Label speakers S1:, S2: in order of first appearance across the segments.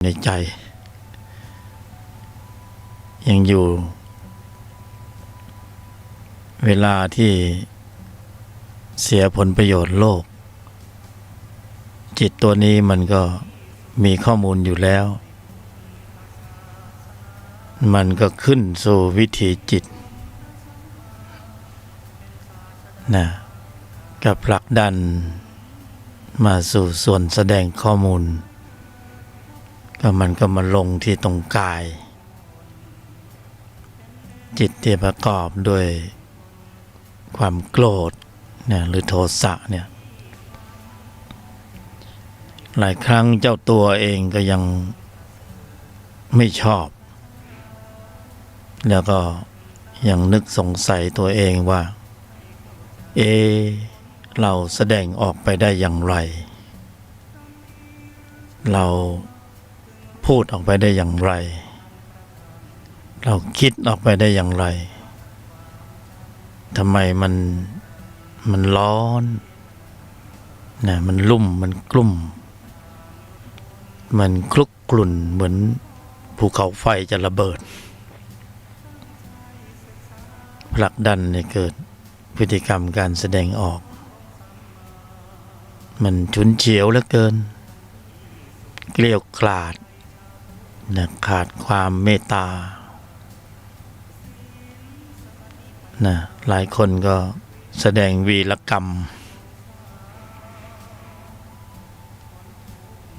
S1: ในใจยังอยู่เวลาที่เสียผลประโยชน์โลกจิตตัวนี้มันก็มีข้อมูลอยู่แล้วมันก็ขึ้นสู่วิถีจิตนะกับผลักดันมาสู่ส่วนแสดงข้อมูลก็มันก็มาลงที่ตรงกายจิตที่ประกอบด้วยความโกรธเนี่ยหรือโทสะเนี่ยหลายครั้งเจ้าตัวเองก็ยังไม่ชอบแล้วก็ยังนึกสงสัยตัวเองว่าเราแสดงออกไปได้อย่างไรเราพูดออกไปได้อย่างไรเราคิดออกไปได้อย่างไรทำไมมันร้อนนะมันลุ่มมันกลุ่มมันคลุกกลุ่นเหมือนภูเขาไฟจะระเบิดผลักดันให้เกิดพฤติกรรมการแสดงออกมันฉุนเฉียวเหลือเกินเกลี้ยวกล่อมนะขาดความเมตตานะหลายคนก็แสดงวีรกรรม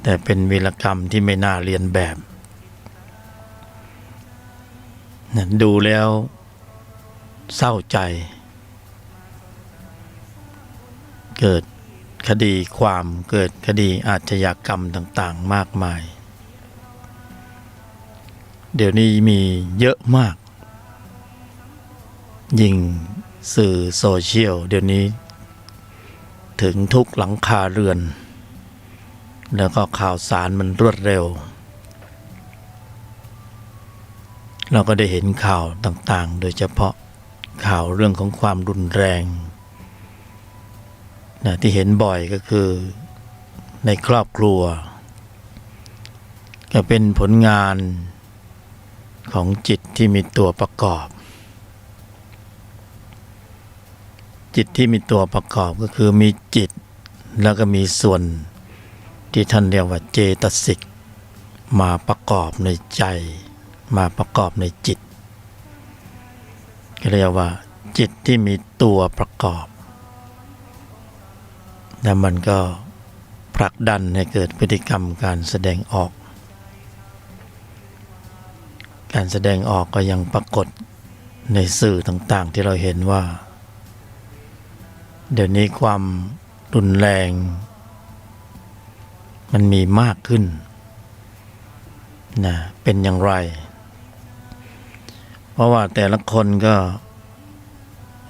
S1: แต่เป็นวีรกรรมที่ไม่น่าเรียนแบบนะดูแล้วเศร้าใจเกิดคดีความเกิดคดีอาชญากรรมต่างๆมากมายเดี๋ยวนี้มีเยอะมากยิ่งสื่อโซเชียลเดี๋ยวนี้ถึงทุกหลังคาเรือนแล้วก็ข่าวสารมันรวดเร็วเราก็ได้เห็นข่าวต่างๆโดยเฉพาะข่าวเรื่องของความรุนแรงนะที่เห็นบ่อยก็คือในครอบครัวก็เป็นผลงานของจิตที่มีตัวประกอบจิตที่มีตัวประกอบก็คือมีจิตแล้วก็มีส่วนที่ท่านเรียกว่าเจตสิกมาประกอบในใจมาประกอบในจิตเรียกว่าจิตที่มีตัวประกอบแล้วมันก็ผลักดันให้เกิดพฤติกรรมการแสดงออกการแสดงออกก็ยังปรากฏในสื่อต่างๆที่เราเห็นว่าเดี๋ยวนี้ความรุนแรงมันมีมากขึ้นนะเป็นอย่างไรเพราะว่าแต่ละคนก็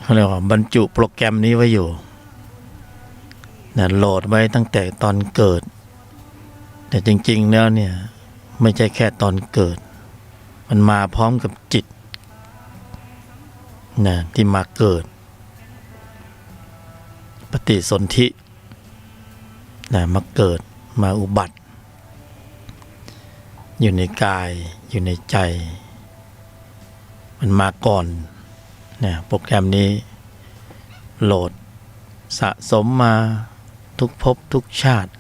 S1: เขาเรียกว่าบรรจุโปรแกรมนี้ไว้อยู่นะโหลดไว้ตั้งแต่ตอนเกิดแต่จริงๆแล้วเนี่ยไม่ใช่แค่ตอนเกิดมันมาพร้อมกับจิตนะที่มาเกิดปฏิสนธินะมาเกิดมาอุบัติอยู่ในกายอยู่ในใจมันมาก่อนนะโปรแกรมนี้โหลดสะสมมาทุกภพทุกชาติ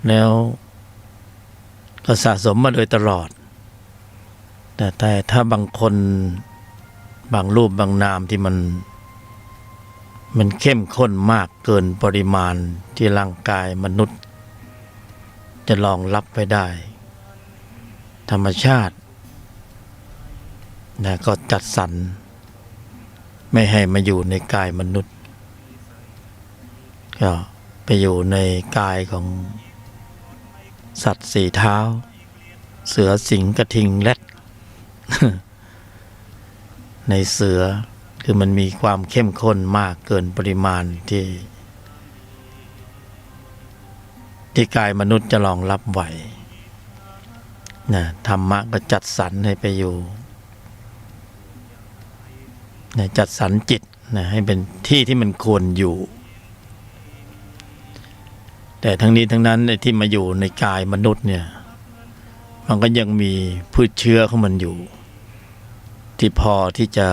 S1: แล้วก็สะสมมาโดยตลอดแต่ถ้าบางคนบางรูปบางนามที่มันเข้มข้นมากเกินปริมาณที่ร่างกายมนุษย์จะรองรับไปได้ธรรมชาตินะก็จัดสรรไม่ให้มาอยู่ในกายมนุษย์ก็ไปอยู่ในกายของสัตว์สี่เท้าเสือสิงห์กระทิงแรด ในเสือคือมันมีความเข้มข้นมากเกินปริมาณที่กายมนุษย์จะรองรับไหวนะธรรมะก็จัดสรรให้ไปอยู่นะจัดสรรจิตนะให้เป็นที่ที่มันควรอยู่ แต่ทั้งนี้ทั้งนั้นที่มาอยู่ในกายมนุษย์เนี่ยมันก็ยังมีพืชเชื้อของมันอยู่ที่พอที่จะ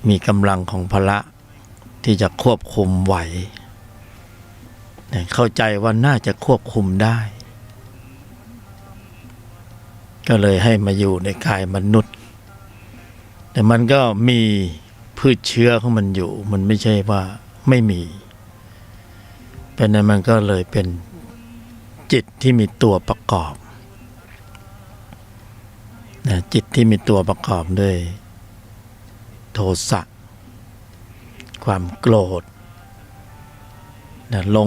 S1: มีกำลังของพละที่จะควบคุมไหวเข้าใจว่าน่าจะควบคุมได้ก็เลยให้มาอยู่ในกายมนุษย์แต่มันก็มีพืชเชื้อของมันอยู่มันไม่ใช่ว่าไม่มีเป็นนั้นมันก็เลยเป็นจิตที่มีตัวประกอบนะจิตที่มีตัวประกอบด้วยโทสะความโกรธนะล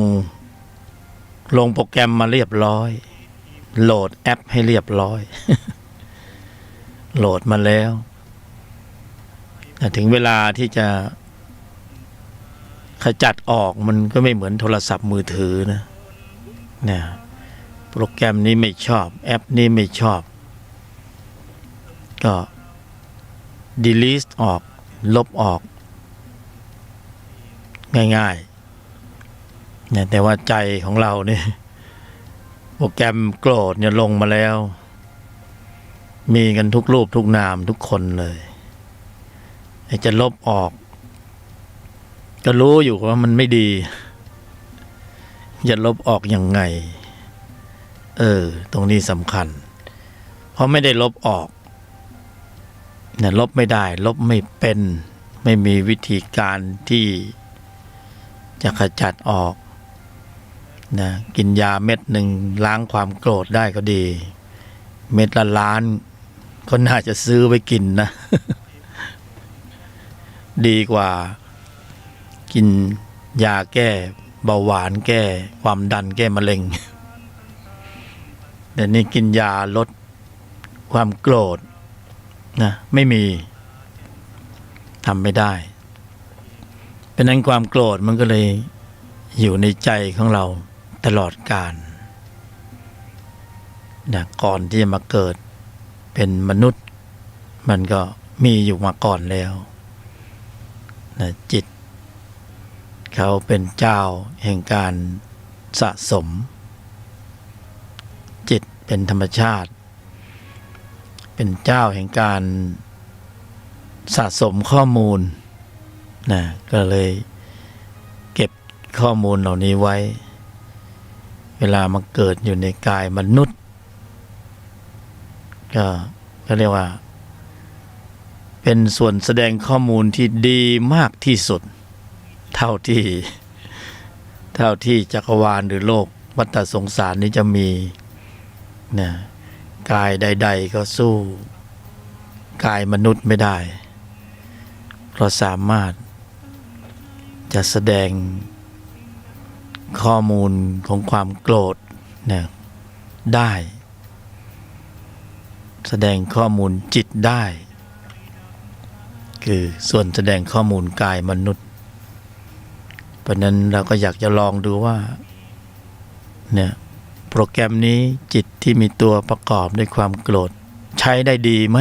S1: งโปรแกรมมาเรียบร้อยโหลดแอปให้เรียบร้อย โหลดมาแล้วถึงเวลาที่จะขจัดออกมันก็ไม่เหมือนโทรศัพท์มือถือนะเนี่ยโปรแกรมนี้ไม่ชอบแอปนี้ไม่ชอบก็ delete ออกลบออกง่ายๆเนี่ยแต่ว่าใจของเราเนี่ยโปรแกรมโกรธเนี่ยลงมาแล้วมีกันทุกรูปทุกนามทุกคนเลยจะลบออกก็รู้อยู่ว่ามันไม่ดีจะลบออกยังไงตรงนี้สำคัญเพราะไม่ได้ลบออกเนี่ยลบไม่ได้ลบไม่เป็นไม่มีวิธีการที่จะขจัดออกนะกินยาเม็ดหนึ่งล้างความโกรธได้ก็ดีเม็ดละล้านก็น่าจะซื้อไว้กินนะ ดีกว่ากินยาแก้เบาหวานแก้ความดันแก้มะเร็งแต่นี่กินยาลดความโกรธนะไม่มีทำไม่ได้เป็นนั้นความโกรธมันก็เลยอยู่ในใจของเราตลอดกาลนะก่อนที่จะมาเกิดเป็นมนุษย์มันก็มีอยู่มาก่อนแล้วนะจิตเขาเป็นเจ้าแห่งการสะสมจิตเป็นธรรมชาติเป็นเจ้าแห่งการสะสมข้อมูลนะก็เลยเก็บข้อมูลเหล่านี้ไว้เวลามาเกิดอยู่ในกายมนุษย์ก็เรียกว่าเป็นส่วนแสดงข้อมูลที่ดีมากที่สุดเท่าที่จักรวาลหรือโลกวัฏสงสารนี้จะมีนะกายใดๆก็สู้กายมนุษย์ไม่ได้เพราะสามารถจะแสดงข้อมูลของความโกรธนะได้แสดงข้อมูลจิตได้คือส่วนแสดงข้อมูลกายมนุษย์เพราะนั้นเราก็อยากจะลองดูว่าเนี่ยโปรแกรมนี้จิตที่มีตัวประกอบด้วยความโกรธใช้ได้ดีไหม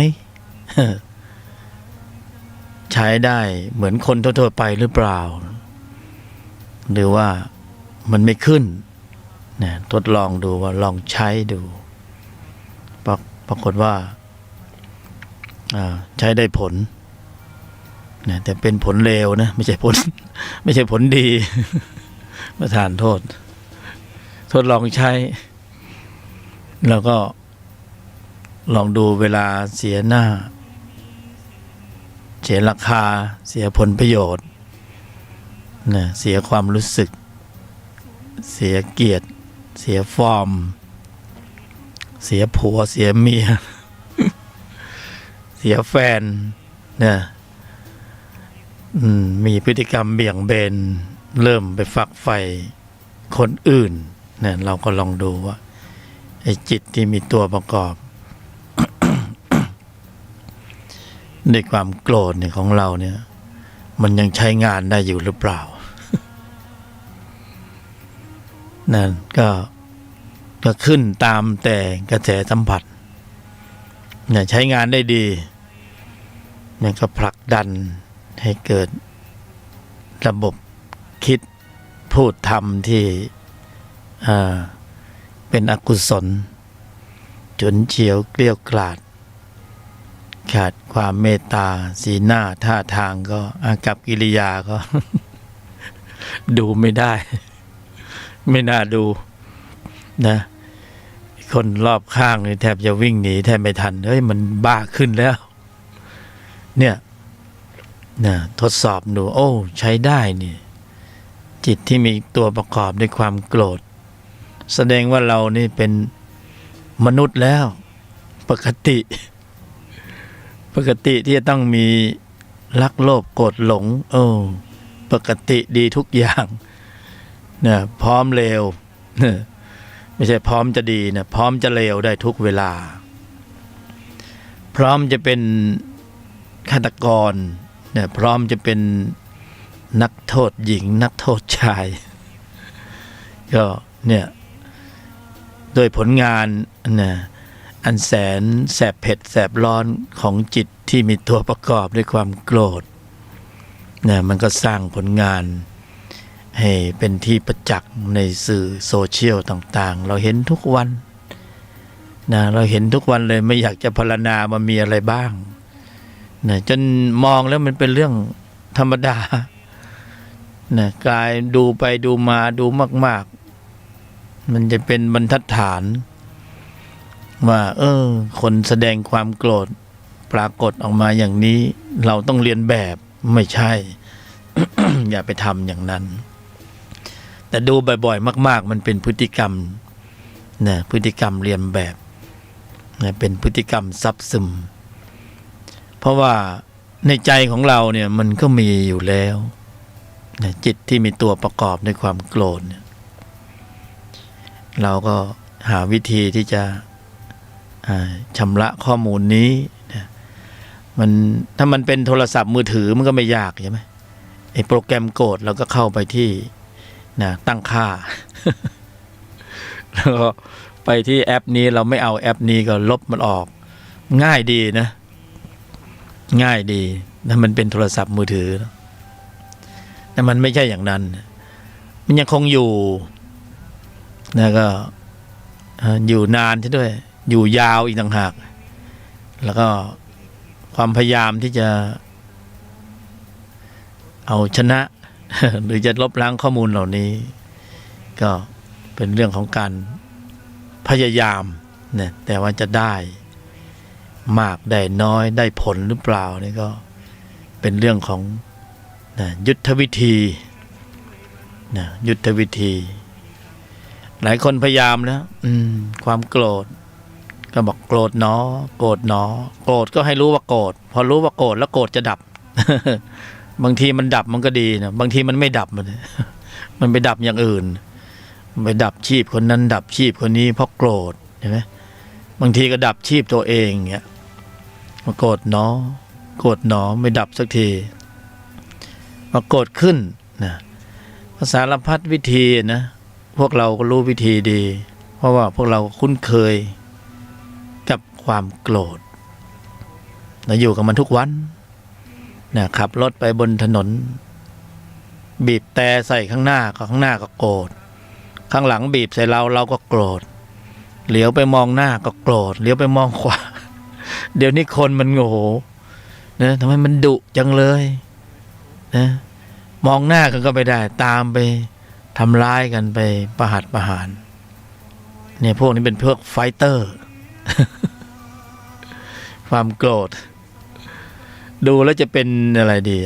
S1: ใช้ได้เหมือนคนทั่วๆไปหรือเปล่าหรือว่ามันไม่ขึ้นเนี่ยทดลองดูว่าลองใช้ดูปรากฏว่าใช้ได้ผลนะแต่เป็นผลเลวนะไม่ใช่ผลดี ประทานโทษทดลองใช้แล้วก็ลองดูเวลาเสียหน้าเสียราคาเสียผลประโยชน์นะเสียความรู้สึกเสียเกียรติเสียฟอร์มเสียผัวเสียเมีย เสียแฟนนะมีพฤติกรรมเบี่ยงเบนเริ่มไปฝักใฝ่คนอื่นเนี่ยเราก็ลองดูว่าไอ้จิตที่มีตัวประกอบ ในความโกรธเนี่ยของเราเนี่ยมันยังใช้งานได้อยู่หรือเปล่า นั่นก็ขึ้นตามแต่กระแสสัมผัสเนี่ยใช้งานได้ดีมันก็ผลักดันให้เกิดระบบคิดผ พูดธรรมที่เป็นอกุศลฉุนเฉียวเกลี้ยวกล่อมขาดความเมตตาสีหน้าท่าทางก็อากับกิริยาก็ ดูไม่ได้ ไม่น่าดูนะคนรอบข้างนี่แทบจะวิ่งหนีแทบไม่ทันเฮ้ยมันบ้าขึ้นแล้วเนี่ยทดสอบดูโอ้ใช้ได้นี่จิตที่มีตัวประกอบด้วยความโกรธแสดงว่าเรานี่เป็นมนุษย์แล้วปกติที่จะต้องมีรักโลภโกรธหลงปกติดีทุกอย่างนะพร้อมเลวไม่ใช่พร้อมจะดีนะพร้อมจะเลวได้ทุกเวลาพร้อมจะเป็นฆาตกรนะพร้อมจะเป็นนักโทษหญิงนักโทษชายก็เนี่ยโดยผลงานนะอันแสนแสบเผ็ดแสบร้อนของจิตที่มีตัวประกอบด้วยความโกรธนะมันก็สร้างผลงานให้เป็นที่ประจักษ์ในสื่อโซเชียลต่างๆเราเห็นทุกวันนะเราเห็นทุกวันเลยไม่อยากจะพรรณนามันมีอะไรบ้างนะจนมองแล้วมันเป็นเรื่องธรรมดานะกายดูไปดูมาดูมากๆมันจะเป็นบรรทัดฐานว่าคนแสดงความโกรธปรากฏออกมาอย่างนี้เราต้องเรียนแบบไม่ใช่ อย่าไปทำอย่างนั้นแต่ดูบ่อยๆมากๆมันเป็นพฤติกรรมนะพฤติกรรมเรียนแบบนะเป็นพฤติกรรมซับซึมเพราะว่าในใจของเราเนี่ยมันก็มีอยู่แล้วนะจิตที่มีตัวประกอบด้วยความโกรธเนี่ยเราก็หาวิธีที่จะชำระข้อมูลนี้นะมันถ้ามันเป็นโทรศัพท์มือถือมันก็ไม่ยากใช่ไหมไอ้โปรแกรมโกรธเราก็เข้าไปที่นะตั้งค่า แล้วก็ไปที่แอปนี้เราไม่เอาแอปนี้ก็ลบมันออกง่ายดีนะง่ายดีถ้ามันเป็นโทรศัพท์มือถือแต่มันไม่ใช่อย่างนั้นมันยังคงอยู่นะก็อยู่นานใช่ด้วยอยู่ยาวอีกต่างหากแล้วก็ความพยายามที่จะเอาชนะ หรือจะลบล้างข้อมูลเหล่านี้ก็เป็นเรื่องของการพยายามเนี่ยแต่ว่าจะได้มากได้น้อยได้ผลหรือเปล่านี่ก็เป็นเรื่องของยุทธวิธียุทธวิธีหลายคนพยายามแล้วความโกรธก็บอกโกรธเนาะโกรธเนาะโกรธก็ให้รู้ว่าโกรธพอรู้ว่าโกรธแล้วโกรธจะดับ บางทีมันดับมันก็ดีนะบางทีมันไม่ดับมันไปดับอย่างอื่นไปดับชีพคนนั้นดับชีพคนนี้เพราะโกรธใช่ไหมบางทีก็ดับชีพตัวเองเงี้ยมาโกรธเนาะโกรธเนาะไม่ดับสักทีมาโกรธขึ้นนะภาษาสารพัดวิธีนะพวกเราก็รู้วิธีดีเพราะว่าพวกเราคุ้นเคยกับความโกรธเราอยู่กับมันทุกวันนะขับรถไปบนถนนบีบแต่ใส่ข้างหน้าก็โกรธข้างหลังบีบใส่เราก็โกรธเหลียวไปมองหน้าก็โกรธเหลียวไปมองขวา เดี๋ยวนี้คนมันโง่นะทำไมมันดุจังเลยนะมองหน้ากันก็ไม่ได้ตามไปทำร้ายกันไปประหัตประหารเนี่ยพวกนี้เป็นพวกไฟเตอร์ ความโกรธดูแล้วจะเป็นอะไรดี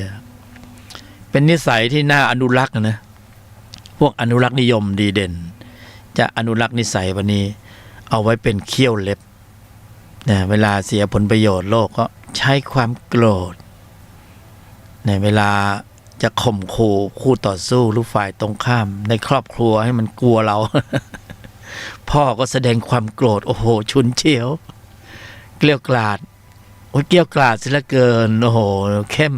S1: เป็นนิสัยที่น่าอนุรักษ์นะพวกอนุรักษ์นิยมดีเด่นจะอนุรักษ์นิสัยวันนี้เอาไว้เป็นเขี้ยวเล็บนะเวลาเสียผลประโยชน์โลกก็ใช้ความโกรธในเวลาจะข่มขู่คู่ต่อสู้หรือฝ่ายตรงข้ามในครอบครัวให้มันกลัวเรา พ่อก็แสดงความโกรธโอ้โหฉุนเฉียวเกลี้ยวกล่อมโอ้ยเกลี้ยวกล่อมเสียเหลือเกินโอ้โหเข้ม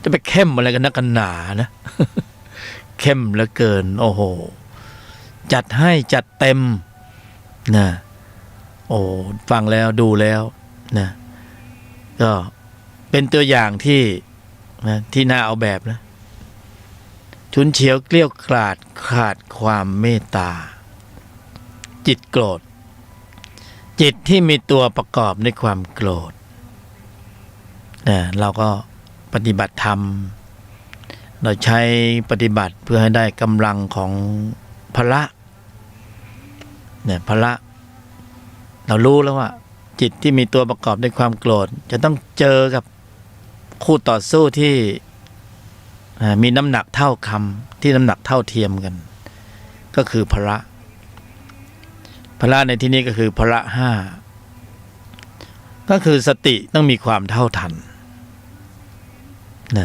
S1: จะไปเข้มอะไรกันนักกันหนานะ เข้มเหลือเกินโอ้โหจัดให้จัดเต็มนะโอ้ฟังแล้วดูแล้วนะก็เป็นตัวอย่างที่นะที่น่าเอาแบบนะ ฉุนเฉียวเกลี้ยวกราดขาดความเมตตาจิตโกรธจิตที่มีตัวประกอบในความโกรธเราก็ปฏิบัติธรรมเราใช้ปฏิบัติเพื่อให้ได้กำลังของพละพละเรารู้แล้วว่าจิตที่มีตัวประกอบด้วยความโกรธจะต้องเจอกับคู่ต่อสู้ที่มีน้ำหนักเท่าคำที่น้ำหนักเท่าเทียมกันก็คือพละในที่นี้ก็คือพละห้าก็คือสติต้องมีความเท่าทัน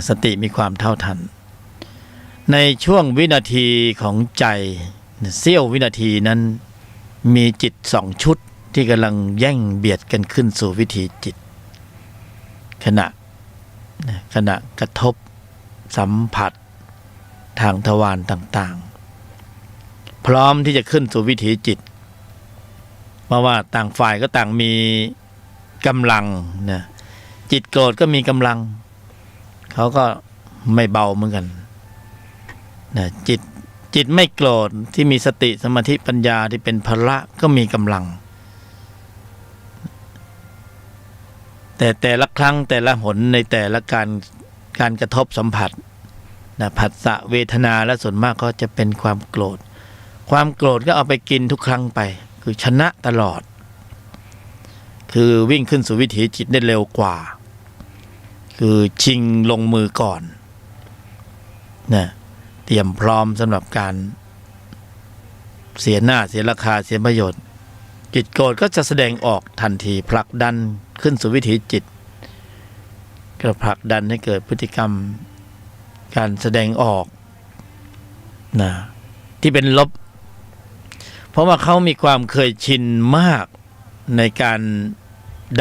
S1: สติมีความเท่าทันในช่วงวินาทีของใจเสี้ยววินาทีนั้นมีจิตสองชุดที่กำลังแย่งเบียดกันขึ้นสู่วิถีจิตขณะกระทบสัมผัสทางทวารต่างๆพร้อมที่จะขึ้นสู่วิถีจิตเพราะว่าต่างฝ่ายก็ต่างมีกำลังจิตโกรธก็มีกำลังเขาก็ไม่เบาเหมือนกันจิตไม่โกรธที่มีสติสมาธิปัญญาที่เป็นพละก็มีกำลังแต่ละครั้งแต่ละหนในแต่ละการกระทบสัมผัสผัสสะเวทนาและส่วนมากก็จะเป็นความโกรธก็เอาไปกินทุกครั้งไปคือชนะตลอดคือวิ่งขึ้นสู่วิถีจิตได้เร็วกว่าคือชิงลงมือก่อนเตรียมพร้อมสำหรับการเสียหน้าเสียราคาเสียประโยชน์จิตโกรธก็จะแสดงออกทันทีผลักดันขึ้นสู่วิถีจิตก็ผลักดันให้เกิดพฤติกรรมการแสดงออกที่เป็นลบเพราะว่าเขามีความเคยชินมากในการ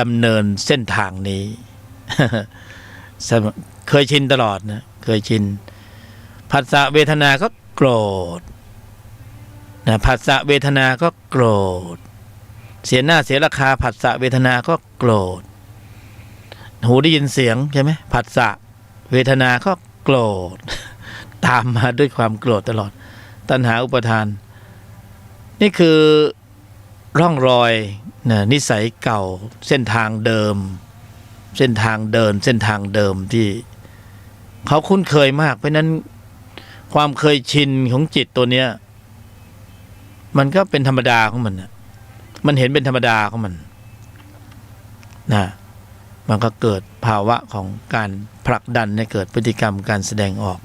S1: ดำเนินเส้นทางนี้ เคยชินตลอดเคยชินผัสสะเวทนาก็โกรธผัสสะเวทนาก็โกรธเสียหน้าเสียราคาผัสสะเวทนาก็โกรธหูได้ยินเสียงใช่ไหมผัสสะเวทนาก็โกรธตามมาด้วยความโกรธตลอดตัณหาอุปทานนี่คือร่องรอยนิสัยเก่าเส้นทางเดิมเส้นทางเดิมที่เขาคุ้นเคยมากเพราะนั้นความเคยชินของจิตตัวเนี้ยมันก็เป็นธรรมดาของมันเห็นเป็นธรรมดาของมันก็เกิดภาวะของการผลักดันให้เกิดพฤติกรรมการแสดงออก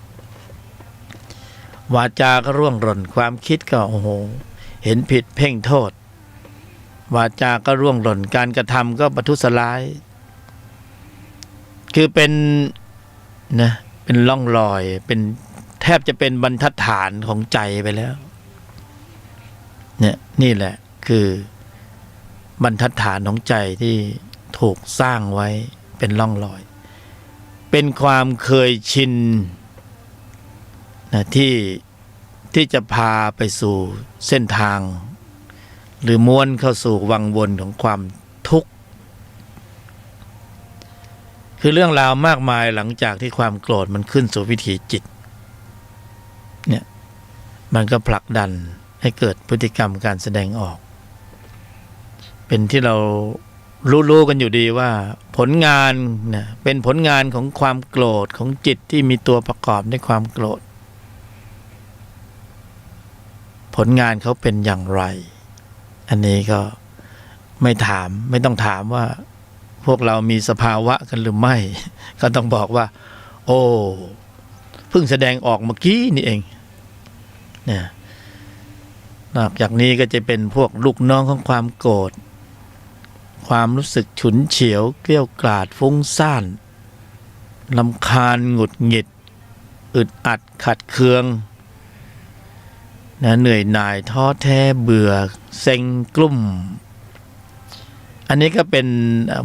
S1: วาจาก็ร่วงหล่นความคิดก็เห็นผิดเพ่งโทษวาจาก็ร่วงหล่นการกระทำก็ประทุษร้ายคือเป็นร่องรอยเป็นแทบจะเป็นบรรทัดฐานของใจไปแล้วนี่แหละคือบรรทัดฐานของใจที่ถูกสร้างไว้เป็นร่องรอยเป็นความเคยชินที่จะพาไปสู่เส้นทางหรือม้วนเข้าสู่วังวนของความทุกข์คือเรื่องราวมากมายหลังจากที่ความโกรธมันขึ้นสู่วิถีจิตมันก็ผลักดันให้เกิดพฤติกรรมการแสดงออกเป็นที่เรารู้กันอยู่ดีว่าผลงานเป็นผลงานของความโกรธของจิตที่มีตัวประกอบด้วยความโกรธผลงานเขาเป็นอย่างไรอันนี้ก็ไม่ต้องถามว่าพวกเรามีสภาวะกันหรือไม่ก็ต้องบอกว่าโอ้เพิ่งแสดงออกเมื่อกี้นี่เองนอกจากนี้ก็จะเป็นพวกลูกน้องของความโกรธความรู้สึกฉุนเฉียวเกลี้ยวกล่อมฟุ้งซ่านรำคาญหงุดหงิดอึดอัดขัดเคืองเหนื่อยหน่ายท้อแท้เบื่อเซ็งกลุ่มอันนี้ก็เป็น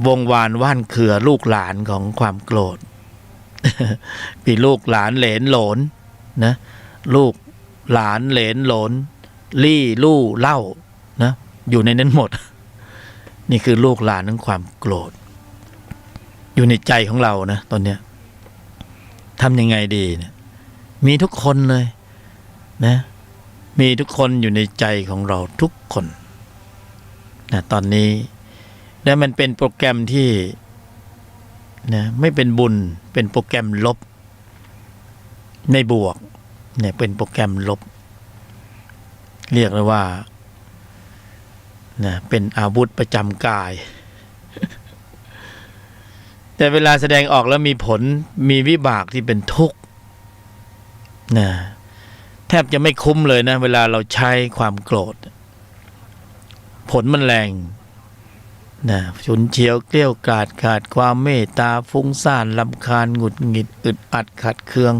S1: วงวานว่านเครือลูกหลานของความโกรธ พี่ลูกหลานเหลนโหลนลูกหลานเหลนโหลนลี่ลู่เล่าอยู่ในนั้นหมด นี่คือลูกหลานของความโกรธอยู่ในใจของเราตอนเนี้ยทำยังไงดี มีทุกคนเลยนะมีทุกคนอยู่ในใจของเราทุกคนนะตอนนี้และมันเป็นโปรแกรมที่นะไม่เป็นบุญเป็นโปรแกรมลบในบวกเนี่ยเป็นโปรแกรมลบเรียกเลยว่านะเป็นอาวุธประจำกาย แต่เวลาแสดงออกแล้วมีผลมีวิบากที่เป็นทุกข์นะแทบจะไม่คุ้มเลยนะเวลาเราใช้ความโกรธผลมันแรงนะฉุนเฉียวเกลี้ยวกราดขาดความเมตตาฟุ้งซ่านรำคาญหงุดหงิดอึดอัดขัดเคือง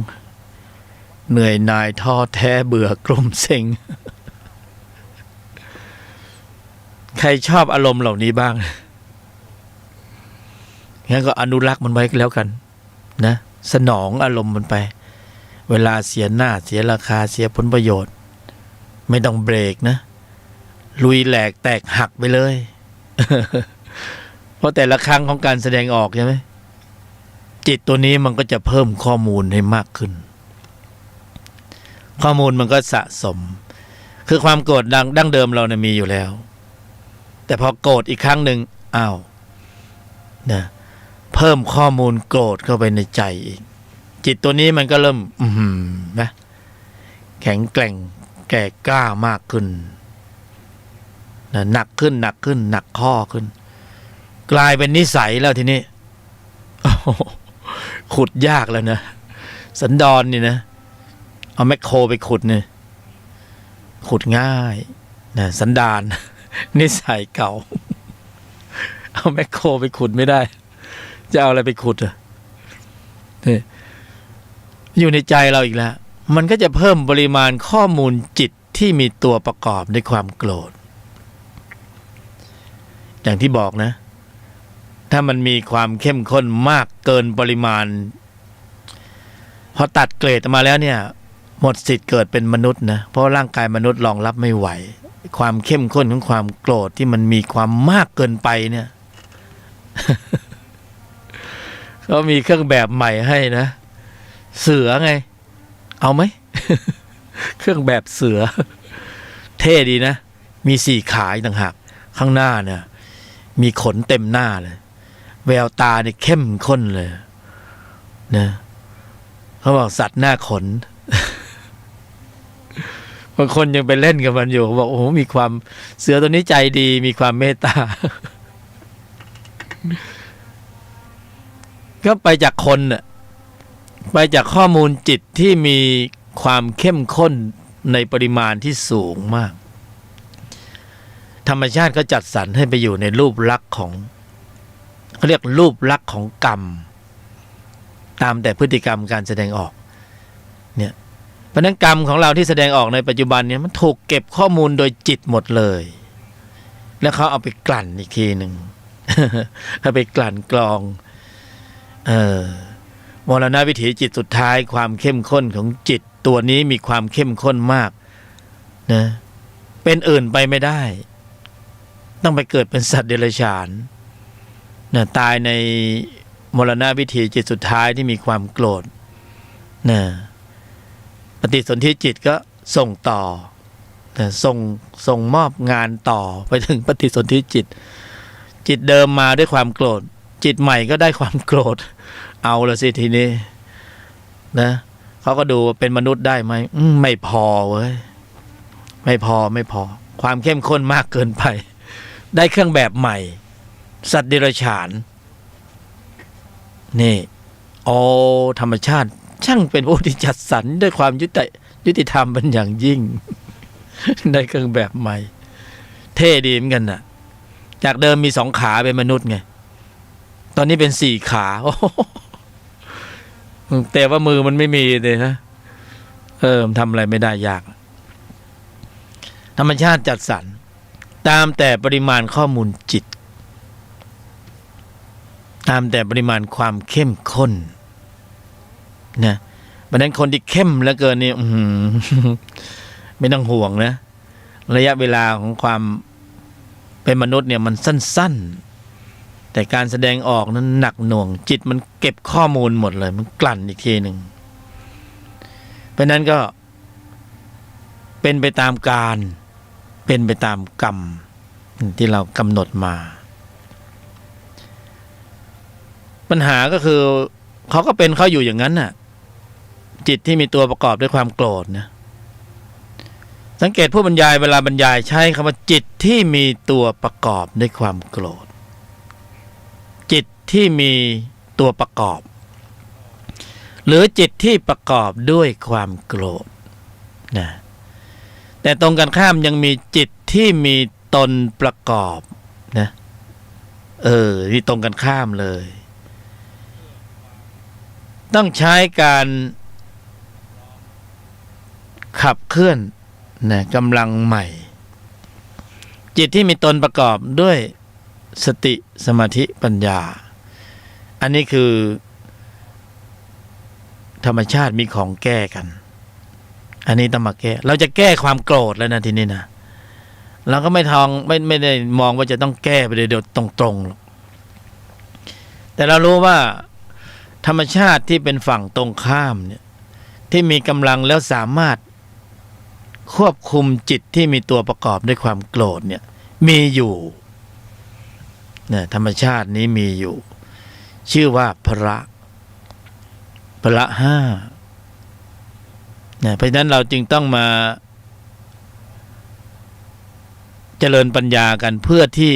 S1: เหนื่อยหน่ายท้อแท้เบื่อกลุ่มเซ็ง ใครชอบอารมณ์เหล่านี้บ้างงั้นก็อนุรักษ์มันไว้แล้วกันนะสนองอารมณ์มันไปเวลาเสียหน้าเสียราคาเสียผลประโยชน์ไม่ต้องเบรกนะลุยแหลกแตกหักไปเลย เพราะแต่ละครั้งของการแสดงออกใช่ไหมจิตตัวนี้มันก็จะเพิ่มข้อมูลให้มากขึ้นข้อมูลมันก็สะสมคือความโกรธดั้งเดิมเราเนี่ยมีอยู่แล้วแต่พอโกรธอีกครั้งหนึ่งอ้าวนะเพิ่มข้อมูลโกรธเข้าไปในใจอีกจิตตัวนี้มันก็เริ่มนะแข็งแกร่งแก่กล้ามากขึ้นนะหนักขึ้นหนักข้อขึ้นกลายเป็นนิสัยแล้วทีนี้ขุดยากแล้วนะสันดอนนี่นะเอาแมคโครไปขุดเนี่ยขุดง่ายนะสันดานนิสัยเก่าเอาแมคโครไปขุดไม่ได้จะเอาอะไรไปขุดอ่ะนี่อยู่ในใจเราอีกแล้วมันก็จะเพิ่มปริมาณข้อมูลจิตที่มีตัวประกอบด้วยความโกรธอย่างที่บอกนะถ้ามันมีความเข้มข้นมากเกินปริมาณพอตัดเกรดออกมาแล้วเนี่ยหมดสิทธิ์เกิดเป็นมนุษย์นะเพราะร่างกายมนุษย์รองรับไม่ไหวความเข้มข้นของความโกรธที่มันมีความมากเกินไปเนี่ย เขามีเครื่องแบบใหม่ให้นะเสือไงเอาไหม เครื่องแบบเสือเท่ดีนะมี4 ขาต่างหากข้างหน้าเนี่ยมีขนเต็มหน้าเลยแววตาเนี่ยเข้มข้นเลยนะเขาบอกสัตว์หน้าขน บางคนยังไปเล่นกับมันอยู่บอกโอ้โหมีความเสือตัวนี้ใจดีมีความเมตตา ก็ไปจากคนน่ะไปจากข้อมูลจิตที่มีความเข้มข้นในปริมาณที่สูงมากธรรมชาติก็จัดสรรให้ไปอยู่ในรูปลักษณ์ของเขาเรียกรูปลักษณ์ของกรรมตามแต่พฤติกรรมการแสดงออกเนี่ยเพราะนั้นกรรมของเราที่แสดงออกในปัจจุบันเนี่ยมันถูกเก็บข้อมูลโดยจิตหมดเลยแล้วเขาเอาไปกลั่นอีกทีหนึ่ง เอาไปกลั่นกรองมรณวิถีจิตสุดท้ายความเข้มข้นของจิตตัวนี้มีความเข้มข้นมากนะเป็นอื่นไปไม่ได้ต้องไปเกิดเป็นสัตว์เดรัจฉานนะตายในมรณวิถีจิตสุดท้ายที่มีความโกรธนะปฏิสนธิจิตก็ส่งต่อนะส่งมอบงานต่อไปถึงปฏิสนธิจิตเดิมมาด้วยความโกรธจิตใหม่ก็ได้ความโกรธเอาละสิทีนี้นะเขาก็ดูเป็นมนุษย์ได้ไหมไม่พอเว้ยไม่พอความเข้มข้นมากเกินไปได้เครื่องแบบใหม่สัตว์เดรัจฉานนี่ธรรมชาติช่างเป็นผู้ที่จัดสรรด้วยความยุติธรรมเป็นอย่างยิ่ง ได้เครื่องแบบใหม่เท่ดีเหมือนกันน่ะจากเดิมมี2 ขาเป็นมนุษย์ไงตอนนี้เป็น4 ขา แต่ว่ามือมันไม่มีเลยนะมันทำอะไรไม่ได้ยากธรรมชาติจัดสรรตามแต่ปริมาณข้อมูลจิตตามแต่ปริมาณความเข้มข้นนะเพราะนั้นคนที่เข้มเหลือเกินนี่ ไม่ต้องห่วงนะระยะเวลาของความเป็นมนุษย์เนี่ยมันสั้นๆแต่การแสดงออกนั้นหนักหน่วงจิตมันเก็บข้อมูลหมดเลยมันกลั่นอีกทีหนึ่ง เพราะนั้นก็เป็นไปตามการเป็นไปตามกรรมที่เรากำหนดมาปัญหาก็คือเขาก็เป็นเขาอยู่อย่างนั้นน่ะจิตที่มีตัวประกอบด้วยความโกรธนะสังเกตผู้บรรยายเวลาบรรยายใช้คำว่าจิตที่มีตัวประกอบด้วยความโกรธจิตที่มีตัวประกอบหรือจิตที่ประกอบด้วยความโกรธนะแต่ตรงกันข้ามยังมีจิตที่มีตนประกอบนะที่ตรงกันข้ามเลยต้องใช้การขับเคลื่อนนะกำลังใหม่จิตที่มีตนประกอบด้วยสติสมาธิปัญญาอันนี้คือธรรมชาติมีของแก้กันอันนี้ต้องมาแก้เราจะแก้ความโกรธแล้วนะทีนี้นะเราก็ไม่ได้มองว่าจะต้องแก้ไปเดี๋ยวตรงๆหรอกแต่เรารู้ว่าธรรมชาติที่เป็นฝั่งตรงข้ามเนี่ยที่มีกำลังแล้วสามารถควบคุมจิตที่มีตัวประกอบด้วยความโกรธเนี่ยมีอยู่เนี่ยธรรมชาตินี้มีอยู่ชื่อว่าพละห้าเนี่ยเพราะฉะนั้นเราจึงต้องมาเจริญปัญญากันเพื่อที่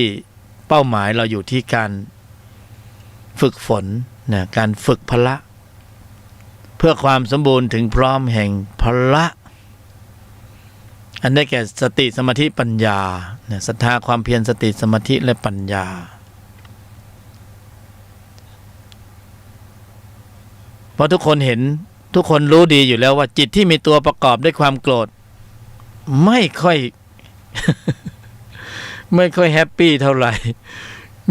S1: เป้าหมายเราอยู่ที่การฝึกฝนนะการฝึกพละเพื่อความสมบูรณ์ถึงพร้อมแห่งพละอันได้แก่สติสมาธิปัญญานะศรัทธาความเพียรสติสมาธิและปัญญาเพราะทุกคนเห็นทุกคนรู้ดีอยู่แล้วว่าจิตที่มีตัวประกอบด้วยความโกรธไม่ค่อย ไม่ค่อยแฮปปี้เท่าไหร่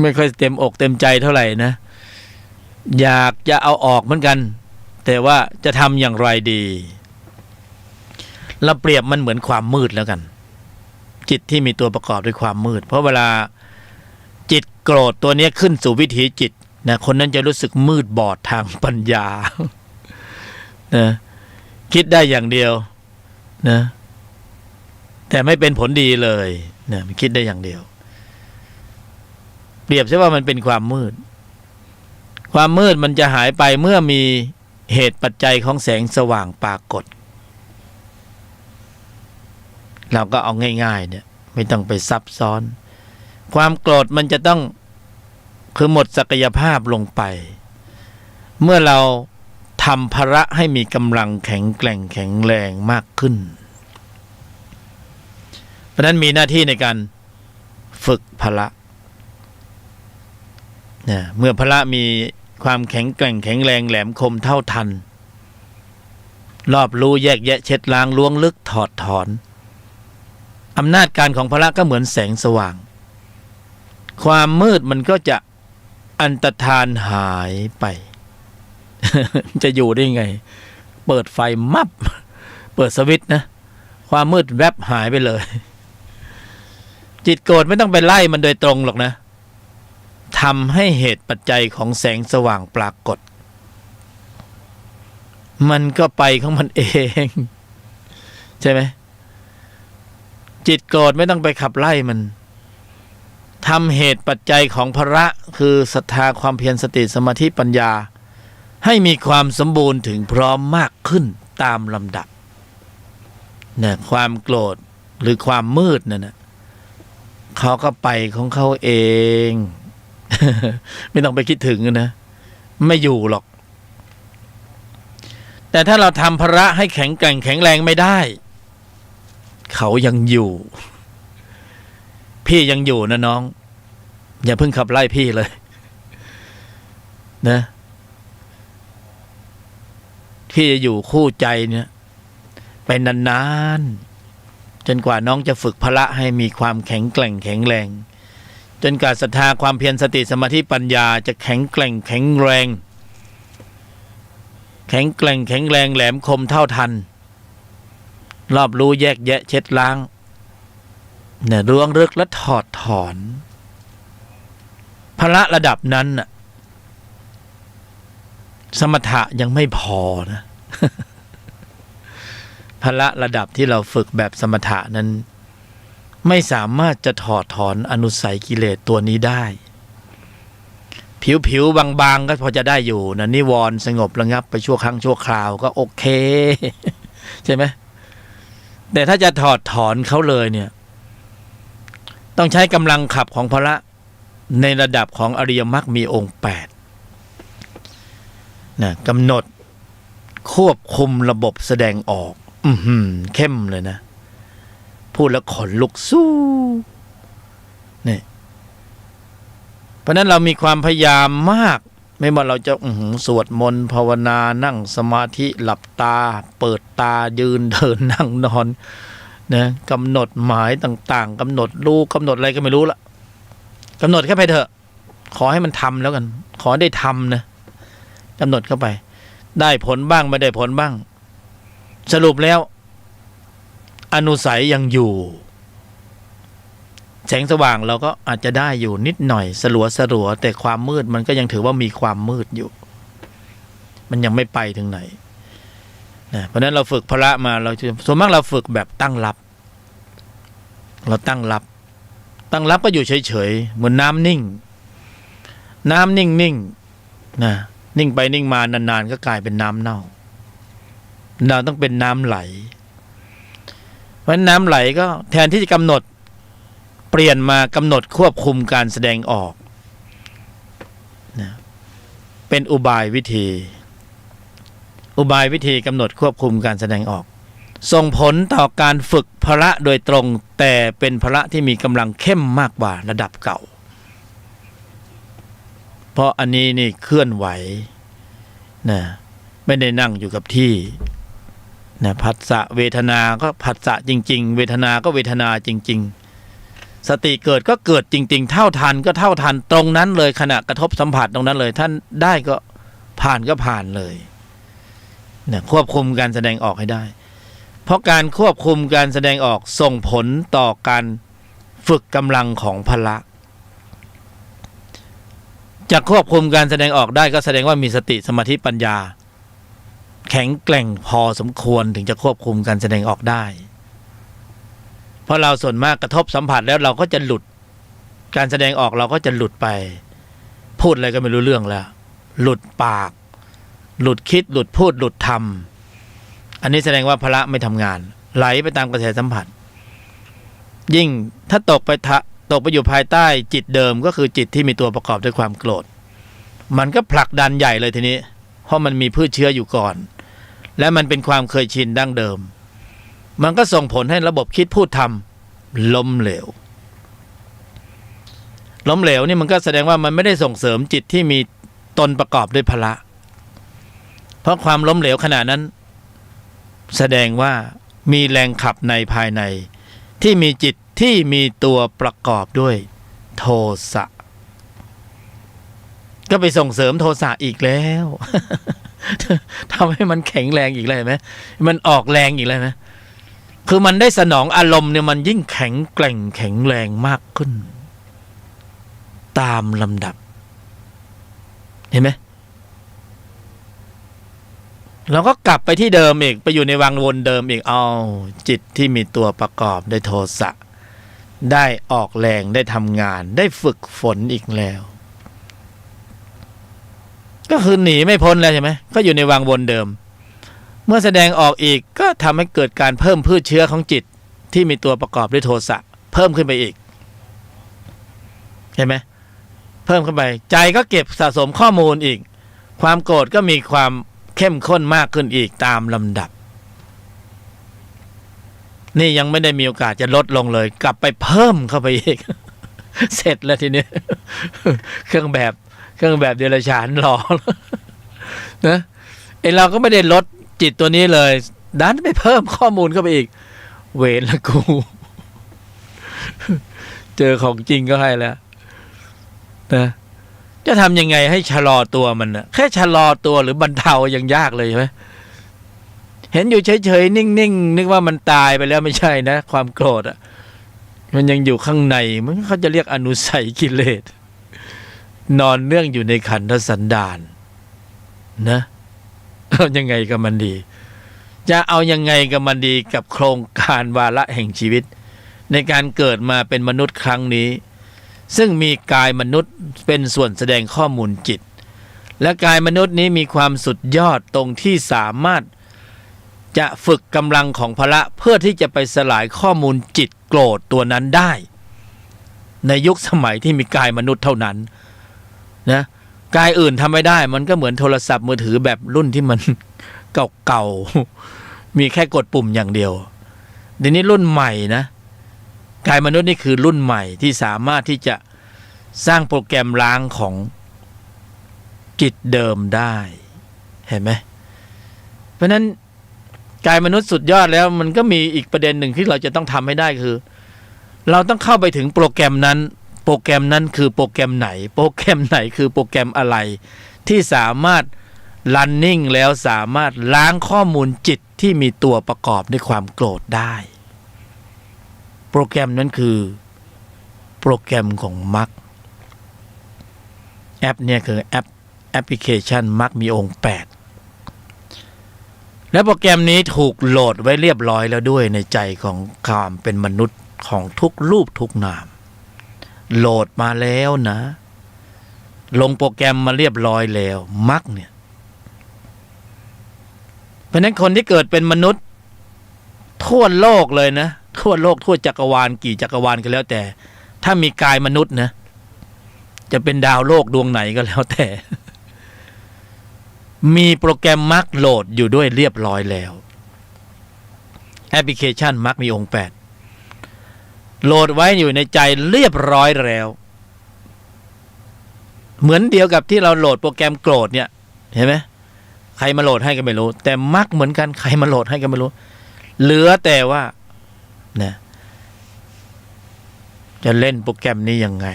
S1: ไม่ค่อยเต็มอกเต็มใจเท่าไหร่นะอยากจะเอาออกเหมือนกันแต่ว่าจะทำอย่างไรดีเราเปรียบมันเหมือนความมืดแล้วกันจิตที่มีตัวประกอบด้วยความมืดเพราะเวลาจิตโกรธตัวนี้ขึ้นสู่วิถีจิตนะคนนั้นจะรู้สึกมืดบอดทางปัญญานะคิดได้อย่างเดียวนะแต่ไม่เป็นผลดีเลยนะมันคิดได้อย่างเดียวเปรียบใช่ว่ามันเป็นความมืดความมืดมันจะหายไปเมื่อมีเหตุปัจจัยของแสงสว่างปรากฏเราก็เอาง่ายๆเนี่ยไม่ต้องไปซับซ้อนความโกรธมันจะต้องคือหมดศักยภาพลงไปเมื่อเราทำภาระให้มีกำลังแข็งแกร่งแข็งแรงมากขึ้นเพราะนั้นมีหน้าที่ในการฝึกพละเนี่ยเมื่อพละมีความแข็งแกร่งแข็งแรงแหลมคมเท่าทันรอบรู้แยกแยะเช็ดล้างล้วงลึกถอดถอนอำนาจการของพละก็เหมือนแสงสว่างความมืดมันก็จะอันตรธานหายไป จะอยู่ได้ไงเปิดไฟมับเปิดสวิตช์นะความมืดแวบหายไปเลยจิตโกรธไม่ต้องไปไล่มันโดยตรงหรอกนะทำให้เหตุปัจจัยของแสงสว่างปรากฏมันก็ไปของมันเองใช่ไหมจิตโกรธไม่ต้องไปขับไล่มันทำเหตุปัจจัยของพละคือศรัทธาความเพียรสติสมาธิปัญญาให้มีความสมบูรณ์ถึงพร้อมมากขึ้นตามลำดับเนี่ยความโกรธหรือความมืดนั่นนะเขาก็ไปของเขาเอง ไม่ต้องไปคิดถึงนะไม่อยู่หรอกแต่ถ้าเราทำพละให้แข็งแกร่งแข็งแรงไม่ได้เขายังอยู่พี่ยังอยู่นะน้องอย่าเพิ่งขับไล่พี่เลยนะพี่จะอยู่คู่ใจเนี่ยไปนานๆจนกว่าน้องจะฝึกพละให้มีความแข็งแกร่งแข็งแรงจนกว่าศรัทธาความเพียรสติสมาธิปัญญาจะแข็งแกร่งแข็งแรงแข็งแกร่งแข็งแรงแหลมคมเท่าทันรอบรู้แยกแยะเช็ดล้างเนี่ยล้วงลึกและถอดถอนพละระดับนั้นน่ะสมถะยังไม่พอนะ พละระดับที่เราฝึกแบบสมถะนั้นไม่สามารถจะถอดถอนอนุสัยกิเลสตัวนี้ได้ผิวบางๆก็พอจะได้อยู่นะนิวรณ์สงบระงับไปชั่วครั้งชั่วคราวก็โอเค ใช่ไหมแต่ถ้าจะถอดถอนเขาเลยเนี่ยต้องใช้กำลังขับของพละในระดับของอริยมรรคมีองค์8นะกำหนดควบคุมระบบแสดงออกเข้มเลยนะพูดแล้วขนลุกสู้นี่เพราะนั้นเรามีความพยายามมากไม่ว่าเราจะสวดมนต์ภาวนานั่งสมาธิหลับตาเปิดตายืนเดินนั่งนอนนะกำหนดหมายต่างๆกำหนดรู้กำหนดอะไรก็ไม่รู้ละกำหนดเข้าไปเถอะขอให้มันทำแล้วกันขอได้ทำนะกำหนดเข้าไปได้ผลบ้างไม่ได้ผลบ้างสรุปแล้วอนุสัยยังอยู่แสงสว่างเราก็อาจจะได้อยู่นิดหน่อยสลัวแต่ความมืดมันก็ยังถือว่ามีความมืดอยู่มันยังไม่ไปถึงไหนนะเพราะนั้นเราฝึกพละมาเราส่วนมากเราฝึกแบบตั้งรับเราตั้งรับก็อยู่เฉยๆเหมือนน้ำนิ่งนะนิ่งไปนิ่งมานานๆก็กลายเป็นน้ำเน่าเราต้องเป็นน้ำไหลเพราะน้ำไหลก็แทนที่จะกำหนดเปลี่ยนมากำหนดควบคุมการแสดงออกนะเป็นอุบายวิธีกำหนดควบคุมการแสดงออกส่งผลต่อการฝึกพละโดยตรงแต่เป็นพละที่มีกำลังเข้มมากกว่าระดับเก่าเพราะอันนี้นี่เคลื่อนไหวนะไม่ได้นั่งอยู่กับที่นะผัสสะเวทนาก็ผัสสะจริงๆเวทนาก็เวทนาจริงๆสติเกิดก็เกิดจริงๆเท่าทันก็เท่าทันตรงนั้นเลยขณะกระทบสัมผัสตรงนั้นเลยท่านได้ก็ผ่านเลยนะควบคุมการแสดงออกให้ได้เพราะการควบคุมการแสดงออกส่งผลต่อการฝึกกำลังของพละจะควบคุมการแสดงออกได้ก็แสดงว่ามีสติสมาธิปัญญาแข็งแกร่งพอสมควรถึงจะควบคุมการแสดงออกได้เพราะเราส่วนมากกระทบสัมผัสแล้วเราก็จะหลุดการแสดงออกเราก็จะหลุดไปพูดอะไรก็ไม่รู้เรื่องแล้วหลุดปากหลุดคิดหลุดพูดหลุดทำอันนี้แสดงว่าพละไม่ทำงานไหลไปตามกระแสสัมผัสยิ่งถ้าตกไปอยู่ภายใต้จิตเดิมก็คือจิตที่มีตัวประกอบด้วยความโกรธมันก็ผลักดันใหญ่เลยทีนี้เพราะมันมีพืชเชื้ออยู่ก่อนและมันเป็นความเคยชินดั้งเดิมมันก็ส่งผลให้ระบบคิดพูดทำล้มเหลวนี่มันก็แสดงว่ามันไม่ได้ส่งเสริมจิตที่มีตนประกอบด้วยพละเพราะความล้มเหลวขณะนั้นแสดงว่ามีแรงขับในภายในที่มีจิตที่มีตัวประกอบด้วยโทสะก็ไปส่งเสริมโทสะอีกแล้วทำให้มันแข็งแรงอีกเลยไหมมันออกแรงอีกเลยไหมคือมันได้สนองอารมณ์เนี่ยมันยิ่งแข็งแกร่งแข็งแรงมากขึ้นตามลำดับเห็นไหมเราก็กลับไปที่เดิมอีกไปอยู่ในวังวนเดิมอีกจิตที่มีตัวประกอบด้วยโทสะได้ออกแรงได้ทำงานได้ฝึกฝนอีกแล้วก็คือหนีไม่พ้นแล้วใช่ไหมก็อยู่ในวังวนเดิมเมื่อแสดงออกอีกก็ทำให้เกิดการเพิ่มพืชเชื้อของจิตที่มีตัวประกอบด้วยโทสะเพิ่มขึ้นไปอีกเห็นไหมเพิ่มขึ้นไปใจก็เก็บสะสมข้อมูลอีกความโกรธก็มีความเข้มข้นมากขึ้นอีกตามลำดับนี่ยังไม่ได้มีโอกาสจะลดลงเลยกลับไปเพิ่มเข้าไปอีก เสร็จแล้วทีนี้ เครื่องแบบเดรัจฉานรอ นะเราก็ไม่ได้ลดจิตตัวนี้เลยดันไปเพิ่มข้อมูลเข้าไปอีกเวรละกู เจอของจริงก็ให้แล้วนะจะทำยังไงให้ชะลอตัวมันนะแค่ชะลอตัวหรือบรรเทายังยากเลยใช่ไหมเห็นอยู่เฉยๆนิ่งๆนึกว่ามันตายไปแล้วไม่ใช่นะความโกรธอ่ะมันยังอยู่ข้างในมันเขาจะเรียกอนุสัยกิเลสนอนเนื่องอยู่ในขันธสันดานนะยังไงกับมันดี จะเอายังไงกับมันดีกับโครงการวาระแห่งชีวิตในการเกิดมาเป็นมนุษย์ครั้งนี้ซึ่งมีกายมนุษย์เป็นส่วนแสดงข้อมูลจิตและกายมนุษย์นี้มีความสุดยอดตรงที่สามารถจะฝึกกำลังของพละเพื่อที่จะไปสลายข้อมูลจิตโกรธตัวนั้นได้ในยุคสมัยที่มีกายมนุษย์เท่านั้นนะกายอื่นทำไม่ได้มันก็เหมือนโทรศัพท์มือถือแบบรุ่นที่มันเก่าๆมีแค่กดปุ่มอย่างเดียวเดี๋ยวนี้รุ่นใหม่นะกายมนุษย์นี่คือรุ่นใหม่ที่สามารถที่จะสร้างโปรแกรมล้างของจิตเดิมได้เห็นไหมเพราะนั้นกายมนุษย์สุดยอดแล้วมันก็มีอีกประเด็นหนึ่งที่เราจะต้องทำให้ได้คือเราต้องเข้าไปถึงโปรแกรมนั้นโปรแกรมนั้นคือโปรแกรมไหนโปรแกรมไหนคือโปรแกรมอะไรที่สามารถรันนิ่งแล้วสามารถล้างข้อมูลจิตที่มีตัวประกอบด้วยความโกรธได้โปรแกรมนั้นคือโปรแกรมของมรรคแอปเนี่ยคือแอปพลิเคชันมรรคมีองค์8และโปรแกรมนี้ถูกโหลดไว้เรียบร้อยแล้วด้วยในใจของความเป็นมนุษย์ของทุกรูปทุกนามโหลดมาแล้วนะลงโปรแกรมมาเรียบร้อยแล้วมรรคเนี่ยเพราะนั้นคนที่เกิดเป็นมนุษย์ทั่วโลกเลยนะทั่วโลกทั่วจักรวาลกี่จักรวาลก็แล้วแต่ถ้ามีกายมนุษย์นะจะเป็นดาวโลกดวงไหนก็แล้วแต่มีโปรแกรมมรรคโหลดอยู่ด้วยเรียบร้อยแล้วแอปพลิเคชันมรรคมีองค์8โหลดไว้อยู่ในใจเรียบร้อยแล้วเหมือนเดียวกับที่เราโหลดโปรแกรมโกรธเนี่ยเห็นไหมใครมาโหลดให้ก็ไม่รู้แต่มรรคเหมือนกันใครมาโหลดให้ก็ไม่รู้เหลือแต่ว่านะจะเล่นโปรแกรมนี้ยังไง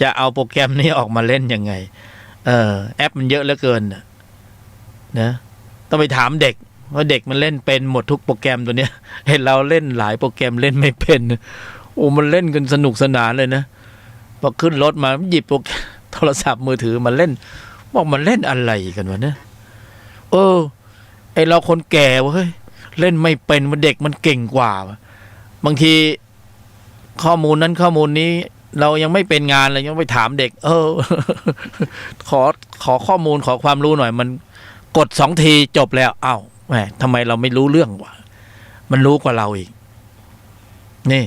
S1: จะเอาโปรแกรมนี้ออกมาเล่นยังไงแอปมันเยอะเหลือเกินนะต้องไปถามเด็กว่าเด็กมันเล่นเป็นหมดทุกโปรแกรมตัวเนี้ยเห็นเราเล่นหลายโปรแกรมเล่นไม่เป็นโอ้มันเล่นกันสนุกสนานเลยนะพอขึ้นรถมาหยิบโทรศัพท์มือถือมาเล่นบอกมันเล่นอะไรกันวะเนี่ยไอเราคนแก่วะเฮ้ยเล่นไม่เป็นมันเด็กมันเก่งกว่าบางทีข้อมูลนั้นข้อมูลนี้เรายังไม่เป็นงานเลยยังไปถามเด็กขอข้อมูลขอความรู้หน่อยมันกด2 ทีจบแล้วอ้าวแหมทำไมเราไม่รู้เรื่องวะมันรู้กว่าเราอีกนี่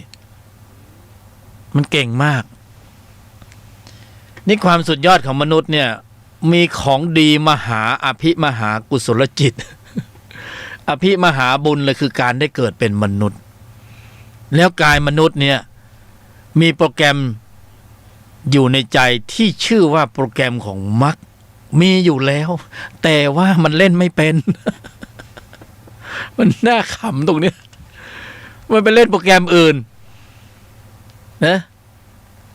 S1: มันเก่งมากนี่ความสุดยอดของมนุษย์เนี่ยมีของดีมหาอภิมหากุศลจิต อภิมหาบุญเลยคือการได้เกิดเป็นมนุษย์แล้วกายมนุษย์เนี่ยมีโปรแกรมอยู่ในใจที่ชื่อว่าโปรแกรมของมรรคมีอยู่แล้วแต่ว่ามันเล่นไม่เป็น มันน่าขำตรงนี้มันไปเล่นโปรแกรมอื่นนะ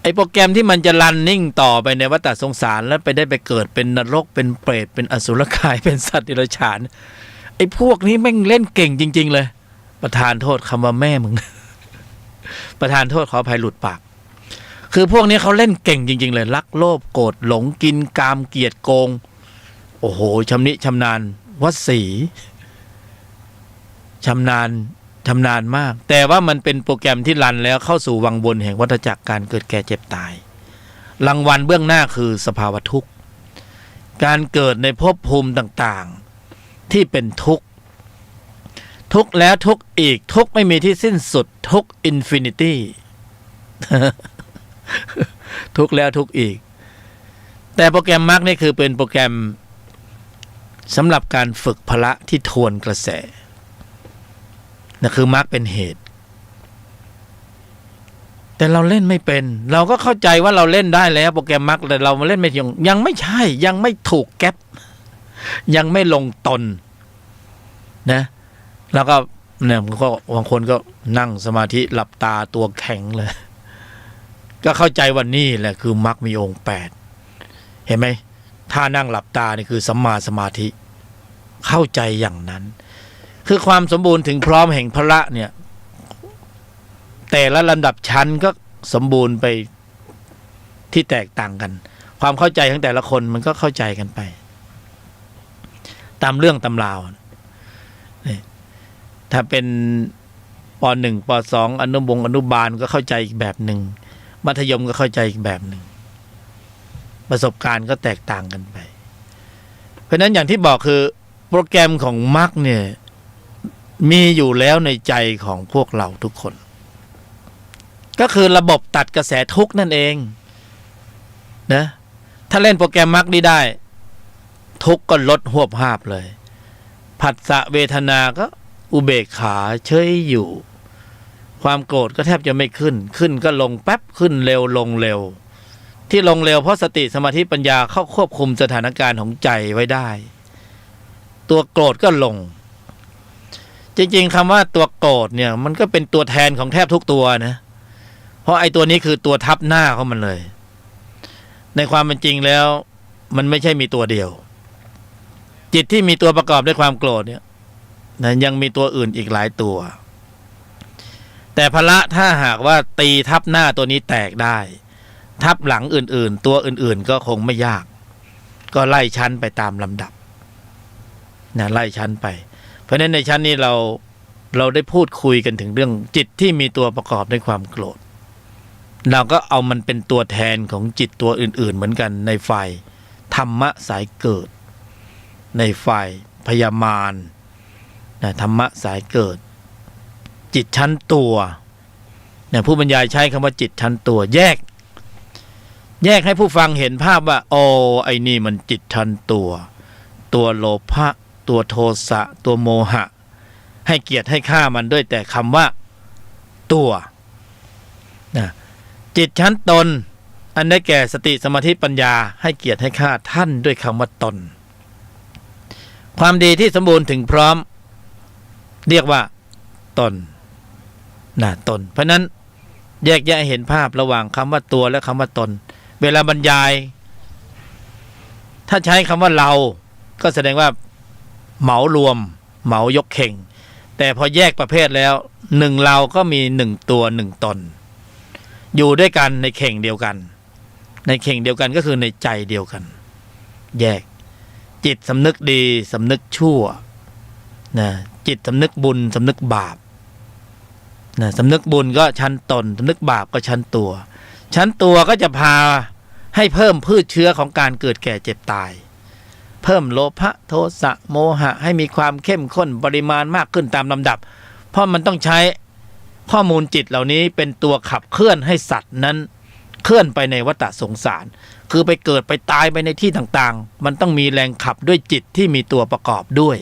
S1: ไอโปรแกรมที่มันจะรันนิ่งต่อไปในวัฏสงสารแล้วไปเกิดเป็นนรกเป็นเปรตเป็นอสุรกายเป็นสัตว์เดรัจฉานไอพวกนี้แม่งเล่นเก่งจริงๆเลยประทานโทษคำว่าแม่มึง ประทานโทษขออภัยหลุดปากคือพวกนี้เขาเล่นเก่งจริงๆเลยรักโลภโกรธหลงกินกามเกียรติโกงโอ้โหชำนิชำนาญวสีชำนาญมากแต่ว่ามันเป็นโปรแกรมที่รันแล้วเข้าสู่วังวนแห่งวัฏจักรการเกิดแก่เจ็บตายรางวัลเบื้องหน้าคือสภาวะทุกข์การเกิดในภพภูมิต่างๆที่เป็นทุกข์ทุกข์แล้วทุกข์อีกทุกข์ไม่มีที่สิ้นสุดทุกข์อินฟินิตี้ ทุกข์แล้วทุกข์อีกแต่โปรแกรมมรรคนี่คือเป็นโปรแกรมสำหรับการฝึกพละที่ทวนกระแสนั่นคือมรรคเป็นเหตุแต่เราเล่นไม่เป็นเราก็เข้าใจว่าเราเล่นได้แล้วโปรแกรมมรรคแต่เรามาเล่นไม่ยังไม่ใช่ยังไม่ถูกแก๊ปยังไม่ลงตนนะแล้วก็เนี่ยก็บางคนก็นั่งสมาธิหลับตาตัวแข็งเลยก็เข้าใจว่านี่แหละคือมรรคมีองค์8เห็นไหมถ้านั่งหลับตานี่คือสัมมาสมาธิเข้าใจอย่างนั้นคือความสมบูรณ์ถึงพร้อมแห่งพละเนี่ยแต่ละลำดับชั้นก็สมบูรณ์ไปที่แตกต่างกันความเข้าใจของแต่ละคนมันก็เข้าใจกันไปตามเรื่องตำราว นี่ถ้าเป็นป .1 ป .2 อนุบาลก็เข้าใจอีกแบบหนึ่งมัธยมก็เข้าใจอีกแบบหนึ่งประสบการณ์ก็แตกต่างกันไปเพราะฉะนั้นอย่างที่บอกคือโปรแกรมของมรรคเนี่ยมีอยู่แล้วในใจของพวกเราทุกคนก็คือระบบตัดกระแสทุกข์นั่นเองนะถ้าเล่นโปรแกรมมรรคนี้ได้ทุกข์ก็ลดหวบหาบเลยผัสสะเวทนาก็อุเบกขาเฉยอยู่ความโกรธก็แทบจะไม่ขึ้นก็ลงแป๊บขึ้นเร็วลงเร็วที่ลงเร็วเพราะสติสมาธิปัญญาเข้าควบคุมสถานการณ์ของใจไว้ได้ตัวโกรธก็ลงจริงๆคำว่าตัวโกรธเนี่ยมันก็เป็นตัวแทนของแทบทุกตัวนะเพราะไอ้ตัวนี้คือตัวทับหน้าของมันเลยในความเป็นจริงแล้วมันไม่ใช่มีตัวเดียวจิตที่มีตัวประกอบด้วยความโกรธเนี่ยนะยังมีตัวอื่นอีกหลายตัวแต่พละถ้าหากว่าตีทับหน้าตัวนี้แตกได้ทับหลังอื่นๆตัวอื่นๆก็คงไม่ยากก็ไล่ชั้นไปตามลำดับนะไล่ชั้นไปเพราะฉะนั้นในชั้นนี้เราได้พูดคุยกันถึงเรื่องจิตที่มีตัวประกอบด้วยความโกรธเราก็เอามันเป็นตัวแทนของจิตตัวอื่นๆเหมือนกันในฝ่ายธรรมะสายเกิดในฝ่ายพยามารนะธรรมะสายเกิดจิตชั้นตัวเนี่ยผู้บรรยายใช้คำว่าจิตชั้นตัวแยกให้ผู้ฟังเห็นภาพว่าโอ้ไอ้นี่มันจิตชั้นตัวโลภะตัวโทสะตัวโมหะให้เกียรติให้ค่ามันด้วยแต่คำว่าตัวนะจิตชั้นตนอันได้แก่สติสมาธิปัญญาให้เกียรติให้ค่าท่านด้วยคำว่าตนความดีที่สมบูรณ์ถึงพร้อมเรียกว่าตนตนเพราะนั้นแยกแยะเห็นภาพระหว่างคำว่าตัวและคำว่าตนเวลาบรรยายถ้าใช้คำว่าเราก็แสดงว่าเหมารวมเหมายกเข่งแต่พอแยกประเภทแล้วหนึ่งเราก็มีหนึ่งตัวหนึ่งตนอยู่ด้วยกันในเข่งเดียวกันในเข่งเดียวกันก็คือในใจเดียวกันแยกจิตสำนึกดีสำนึกชั่วนะจิตสำนึกบุญสำนึกบาปนะสำนึกบุญก็ชั้นตนสำนึกบาปก็ชั้นตัวก็จะพาให้เพิ่มพืชเชื้อของการเกิดแก่เจ็บตายเพิ่มโลภะโทสะโมหะให้มีความเข้มข้นปริมาณมากขึ้นตามลำดับเพราะมันต้องใช้ข้อมูลจิตเหล่านี้เป็นตัวขับเคลื่อนให้สัตว์นั้นเคลื่อนไปในวัฏสงสารคือไปเกิดไปตายไปในที่ต่างๆมันต้องมีแรงขับด้วยจิตที่มีตัวประกอบด้วย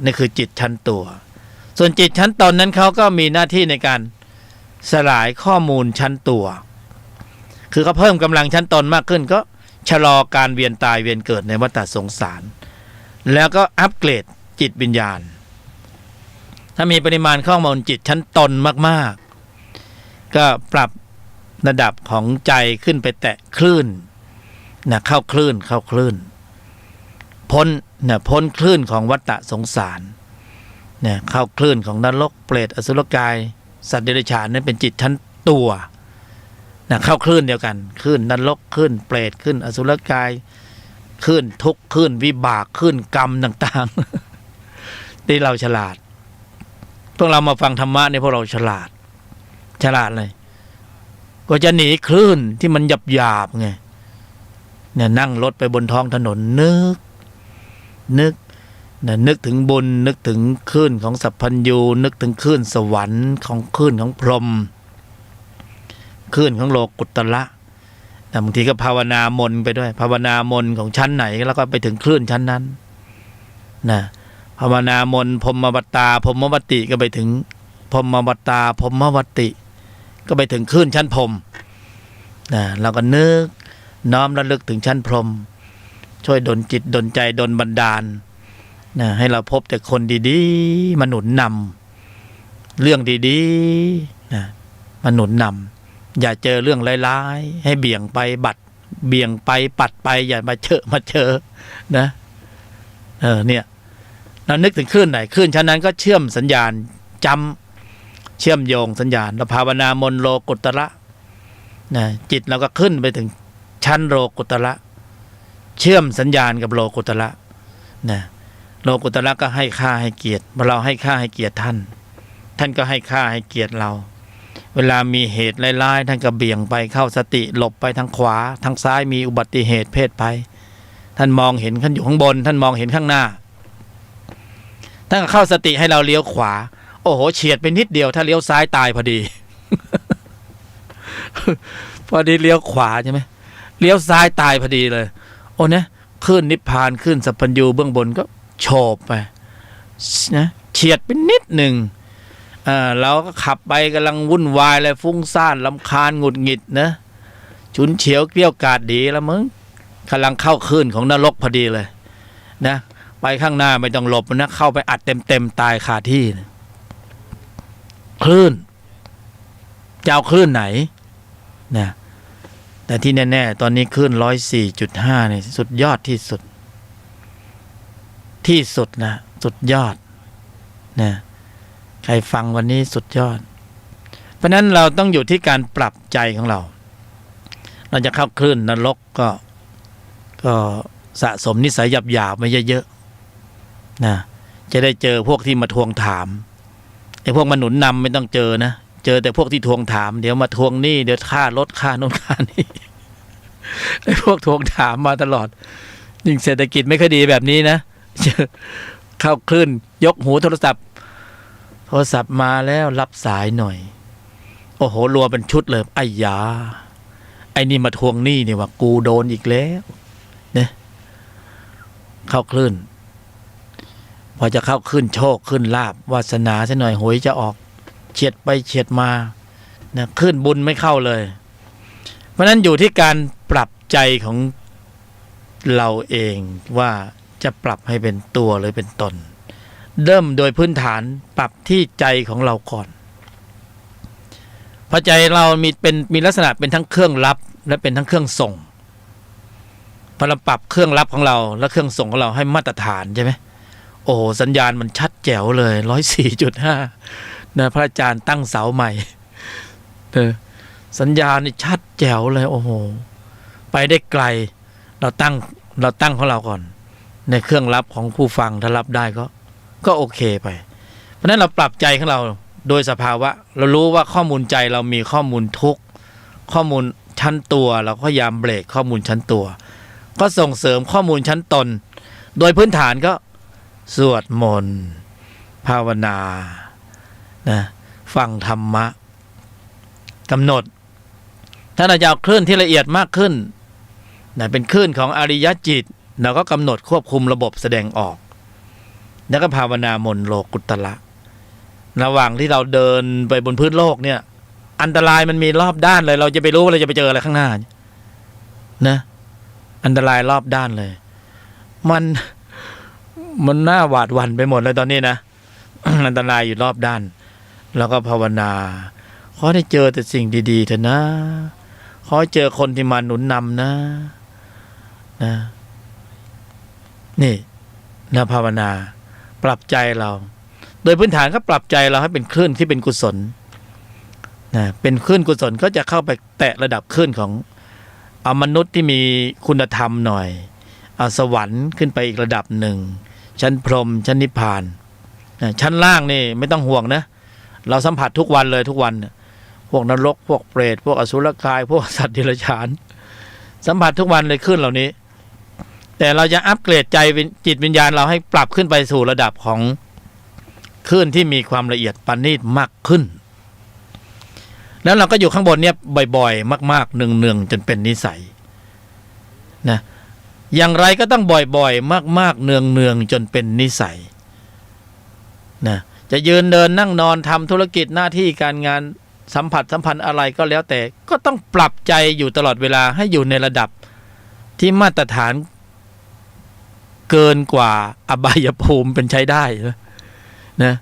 S1: นี่คือจิตชั้นตัวส่วนจิตชั้นตนนั้นเขาก็มีหน้าที่ในการสลายข้อมูลชั้นตัวคือเขาเพิ่มกำลังชั้นตนมากขึ้นก็ชะลอการเวียนตายเวียนเกิดในวัฏสงสารแล้วก็อัปเกรดจิตวิญญาณถ้ามีปริมาณข้อมูลจิตชั้นตนมากๆก็ปรับระดับของใจขึ้นไปแตะคลื่นเข้าคลื่นพ้นคลื่นของวัฏสงสารเข้าคลื่นของนรกเปรตอสุรกายสัตว์เดรัจฉานนั้นเป็นจิตชั้นตัวเข้าคลื่นเดียวกันคลื่นนรกคลื่นเปรตคลื่นอสุรกายคลื่นทุกข์คลื่นวิบากคลื่นกรรมต่างๆที่เราฉลาดพวกเรามาฟังธรรมะเนี่ยพวกเราฉลาดเลยก็จะหนีคลื่นที่มันหยาบไงนั่งรถไปบนท้องถนนนึกถึงบุญนึกถึงคลื่นของสัพพัญญูนึกถึงคลื่นสวรรค์ของคลื่นของพรหมคลื่นของโลกุตระบางทีก็ภาวนามนไปด้วยภาวนามนของชั้นไหนแล้วก็ไปถึงคลื่นชั้นนั้นภาวนามนพรหมวัตตาพรหมวัตติก็ไปถึงพรหมวัตตาพรหมวัตติก็ไปถึงคลื่นชั้นพรหมเราก็นึกน้อมระลึกถึงชั้นพรหมช่วยดลจิตดลใจดลบันดาลให้เราพบแต่คนดีๆมาหนุนนำเรื่องดีๆมาหนุนนำอย่าเจอเรื่องร้ายๆให้เบี่ยงไปปัดไปอย่ามาเจอเนี่ยเรานึกถึงคลื่นไหนคลื่นชั้นนั้นก็เชื่อมสัญญาณเชื่อมโยงสัญญาณเราภาวนามนโลกุตระจิตเราก็ขึ้นไปถึงชั้นโลกุตระเชื่อมสัญญาณกับโลกุตระ โลกุตระก็ให้ค่าให้เกียรติเราให้ค่าให้เกียรติท่านท่านก็ให้ค่าให้เกียรติเราเวลามีเหตุร้ายๆท่านก็เบี่ยงไปเข้าสติหลบไปทางขวาทางซ้ายมีอุบัติเหตุเพศภัยท่านมองเห็นท่านอยู่ข้างบนท่านมองเห็นข้างหน้าท่านก็เข้าสติให้เราเลี้ยวขวาโอ้โหเฉียดไปนิดเดียวถ้าเลี้ยวซ้ายตายพอดี พอดีเลี้ยวขวาใช่ไหมเลี้ยวซ้ายตายพอดีเลยโอ้เนี่ยขึ้นนิพพานขึ้นสัพพัญญูเบื้องบนก็โฉบไปนะเฉียดไปนิดหนึ่งเราก็ขับไปกำลังวุ่นวายเลยฟุ้งซ่านรำคาญหงุดหงิดนะฉุนเฉียวเกลี้ยวกราดดีแล้วมึงกำลังเข้าคลื่นของนรกพอดีเลยนะไปข้างหน้าไม่ต้องหลบนะเข้าไปอัดเต็มตายคาที่นะคลื่นจะเอาคลื่นไหนนะแต่ที่แน่ๆตอนนี้คลื่น 104.5 นี่สุดยอดที่สุดนะสุดยอดนะใครฟังวันนี้สุดยอดเพราะนั้นเราต้องอยู่ที่การปรับใจของเราจะเข้าคลื่นนรกก็สะสมนิสัยหยาบๆมาเยอะๆนะจะได้เจอพวกที่มาทวงถามไอ้พวกมาหนุนนำไม่ต้องเจอนะเจอแต่พวกที่ทวงถามเดี๋ยวมาทวงหนี้เดี๋ยวค่ารถค่าโน่นค่านี่ไอ้พวกทวงถามมาตลอดยิ่งเศรษฐกิจไม่ค่อยดีแบบนี้นะเข้าคลื่นยกหูโทรศัพท์มาแล้วรับสายหน่อยโอ้โหรัวเป็นชุดเลยไอ้ยาไอ้นี่มาทวงหนี้เนี่ยว่ากูโดนอีกแล้วเนี่ยเข้าคลื่นพอจะเข้าคลื่นโชคคลื่นลาภวาสนาซะหน่อยหวยจะออกเฉียดไปเฉียดมานะคลื่นบุญไม่เข้าเลยเพราะนั้นอยู่ที่การปรับใจของเราเองว่าจะปรับให้เป็นตัวหรือเป็นตนเริ่มโดยพื้นฐานปรับที่ใจของเราก่อนเพราะใจเรามีลักษณะเป็นทั้งเครื่องรับและเป็นทั้งเครื่องส่งพอเราปรับเครื่องรับของเราและเครื่องส่งของเราให้มาตรฐานใช่ไหมโอ้โหสัญญาณมันชัดแจ๋วเลย 104.5 นะพระอาจารย์ตั้งเสาใหม่สัญญาณนี่ชัดแจ๋วเลยโอ้โหไปได้ไกลเราตั้งของเราก่อนในเครื่องรับของผู้ฟังถ้ารับได้ก็โอเคไปเพราะนั้นเราปรับใจของเราโดยสภาวะเรารู้ว่าข้อมูลใจเรามีข้อมูลทุกข้อมูลชั้นตัวเราก็พยายามเบรกข้อมูลชั้นตัวก็ส่งเสริมข้อมูลชั้นตนโดยพื้นฐานก็สวดมนต์ภาวนานะฟังธรรมะกำหนดถ้าเราจะเอาคลื่นที่ละเอียดมากขึ้นนะเป็นคลื่นของอริยจิตเราก็กำหนดควบคุมระบบแสดงออกแล้วก็ภาวนามนโลกุตระระหว่างที่เราเดินไปบนพื้นโลกเนี่ยอันตรายมันมีรอบด้านเลยเราจะไปรู้ว่าเราจะไปเจออะไรข้างหน้านะอันตรายรอบด้านเลยมันน่าหวาดหวั่นไปหมดเลยตอนนี้นะ อันตรายอยู่รอบด้านแล้วก็ภาวนาขอให้เจอแต่สิ่งดีๆเถอะนะขอให้เจอคนที่มาหนุนนำนะนี่นะภาวนาปรับใจเราโดยพื้นฐานก็ปรับใจเราให้เป็นคลื่นที่เป็นกุศลนะเป็นคลื่นกุศลก็จะเข้าไปแตะระดับคลื่นของเอามนุษย์ที่มีคุณธรรมหน่อยเอาสวรรค์ขึ้นไปอีกระดับหนึ่งชั้นพรหมชั้นนิพพานนะชั้นล่างนี่ไม่ต้องห่วงนะเราสัมผัสทุกวันเลยทุกวันพวกนรกพวกเปรตพวกอสุรกายพวกสัตว์เดรัจฉานสัมผัสทุกวันเลยคลื่นเหล่านี้แต่เราจะอัปเกรดใจจิตวิญญาณเราให้ปรับขึ้นไปสู่ระดับของคลื่นที่มีความละเอียดปานนีตมากขึ้นแล้วเราก็อยู่ข้างบนเนี่ยบ่อยๆมากๆเนืองๆจนเป็นนิสัยนะอย่างไรก็ต้องบ่อยๆมากๆเนืองๆจนเป็นนิสัยนะจะยืนเดินนั่งนอนทำธุรกิจหน้าที่การงานสัมพันธ์อะไรก็แล้วแต่ก็ต้องปรับใจอยู่ตลอดเวลาให้อยู่ในระดับที่มาตรฐานเกินกว่าอบายภูมิเป็นใช้ได้นะ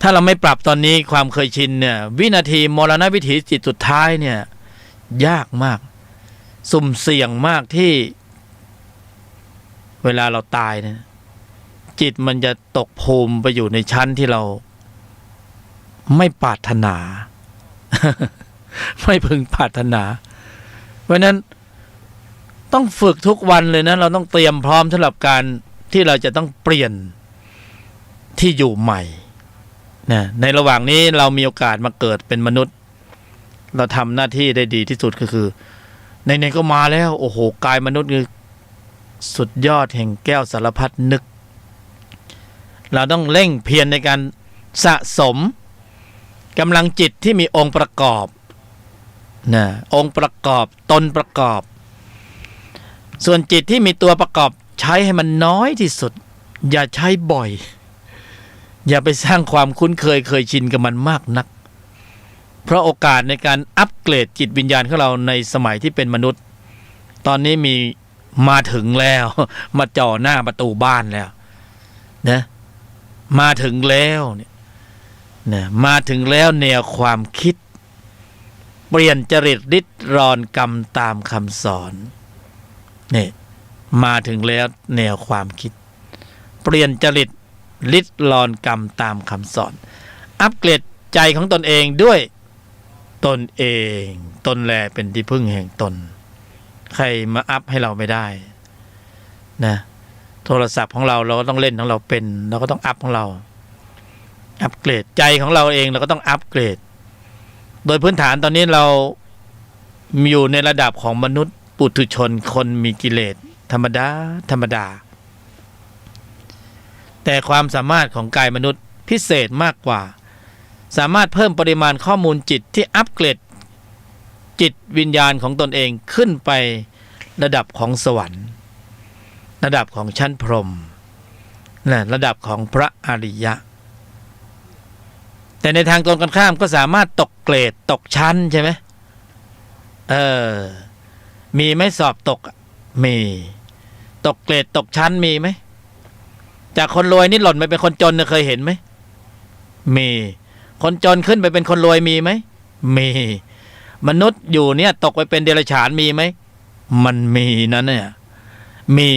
S1: ถ้าเราไม่ปรับตอนนี้ความเคยชินเนี่ยวินาทีมรณวิถีจิตสุดท้ายเนี่ยยากมากสุ่มเสี่ยงมากที่เวลาเราตายเนี่ยจิตมันจะตกภูมิไปอยู่ในชั้นที่เราไม่ปรารถนา ไม่พึงปรารถนาเพราะนั้นต้องฝึกทุกวันเลยนะเราต้องเตรียมพร้อมสำหรับการที่เราจะต้องเปลี่ยน ที่อยู่ใหม่นะในระหว่างนี้เรามีโอกาสมาเกิดเป็นมนุษย์เราทำหน้าที่ได้ดีที่สุดก็คือในก็มาแล้วโอ้โหกายมนุษย์คือสุดยอดแห่งแก้วสารพัดนึกเราต้องเร่งเพียรในการสะสมกำลังจิตที่มีองค์ประกอบนะองค์ประกอบตนประกอบส่วนจิตที่มีตัวประกอบใช้ให้มันน้อยที่สุดอย่าใช้บ่อยอย่าไปสร้างความคุ้นเคยชินกับมันมากนักเพราะโอกาสในการอัปเกรดจิตวิญญาณของเราในสมัยที่เป็นมนุษย์ตอนนี้มีมาถึงแล้วมาจ่อหน้าประตูบ้านแล้วนะมาถึงแล้วเนี่ยนะมาถึงแล้วแนวความคิดเปลี่ยนจริตริดรอนกรรมตามคำสอนนี่มาถึงแล้วแนวความคิดเปลี่ยนจริตริดรอนกรรมตามคำสอนอัปเกรดใจของตนเองด้วยตนเองตนแลเป็นที่พึ่งแห่งตนใครมาอัพให้เราไม่ได้นะโทรศัพท์ของเราก็ต้องเล่นของเราเป็นเราก็ต้องอัพของเราอัปเกรดใจของเราเองเราก็ต้องอัปเกรดโดยพื้นฐานตอนนี้เราอยู่ในระดับของมนุษย์ปุถุชนคนมีกิเลสธรรมดาแต่ความสามารถของกายมนุษย์พิเศษมากกว่าสามารถเพิ่มปริมาณข้อมูลจิตที่อัปเกรดจิตวิญญาณของตนเองขึ้นไประดับของสวรรค์ระดับของชั้นพรหมนะระดับของพระอริยะแต่ในทางตรงกันข้ามก็สามารถตกเกรดตกชั้นใช่ไหมมีไหมสอบตกมีตกเกรดตกชั้นมีไหมจากคนรวยนี่หล่นไปเป็นคนจนเคยเห็นไหมมีคนจนขึ้นไปเป็นคนรวยมีไหมมีมนุษย์อยู่เนี่ยตกไปเป็นเดรัจฉานมีไหมมันมีนั่นเนี่ยมี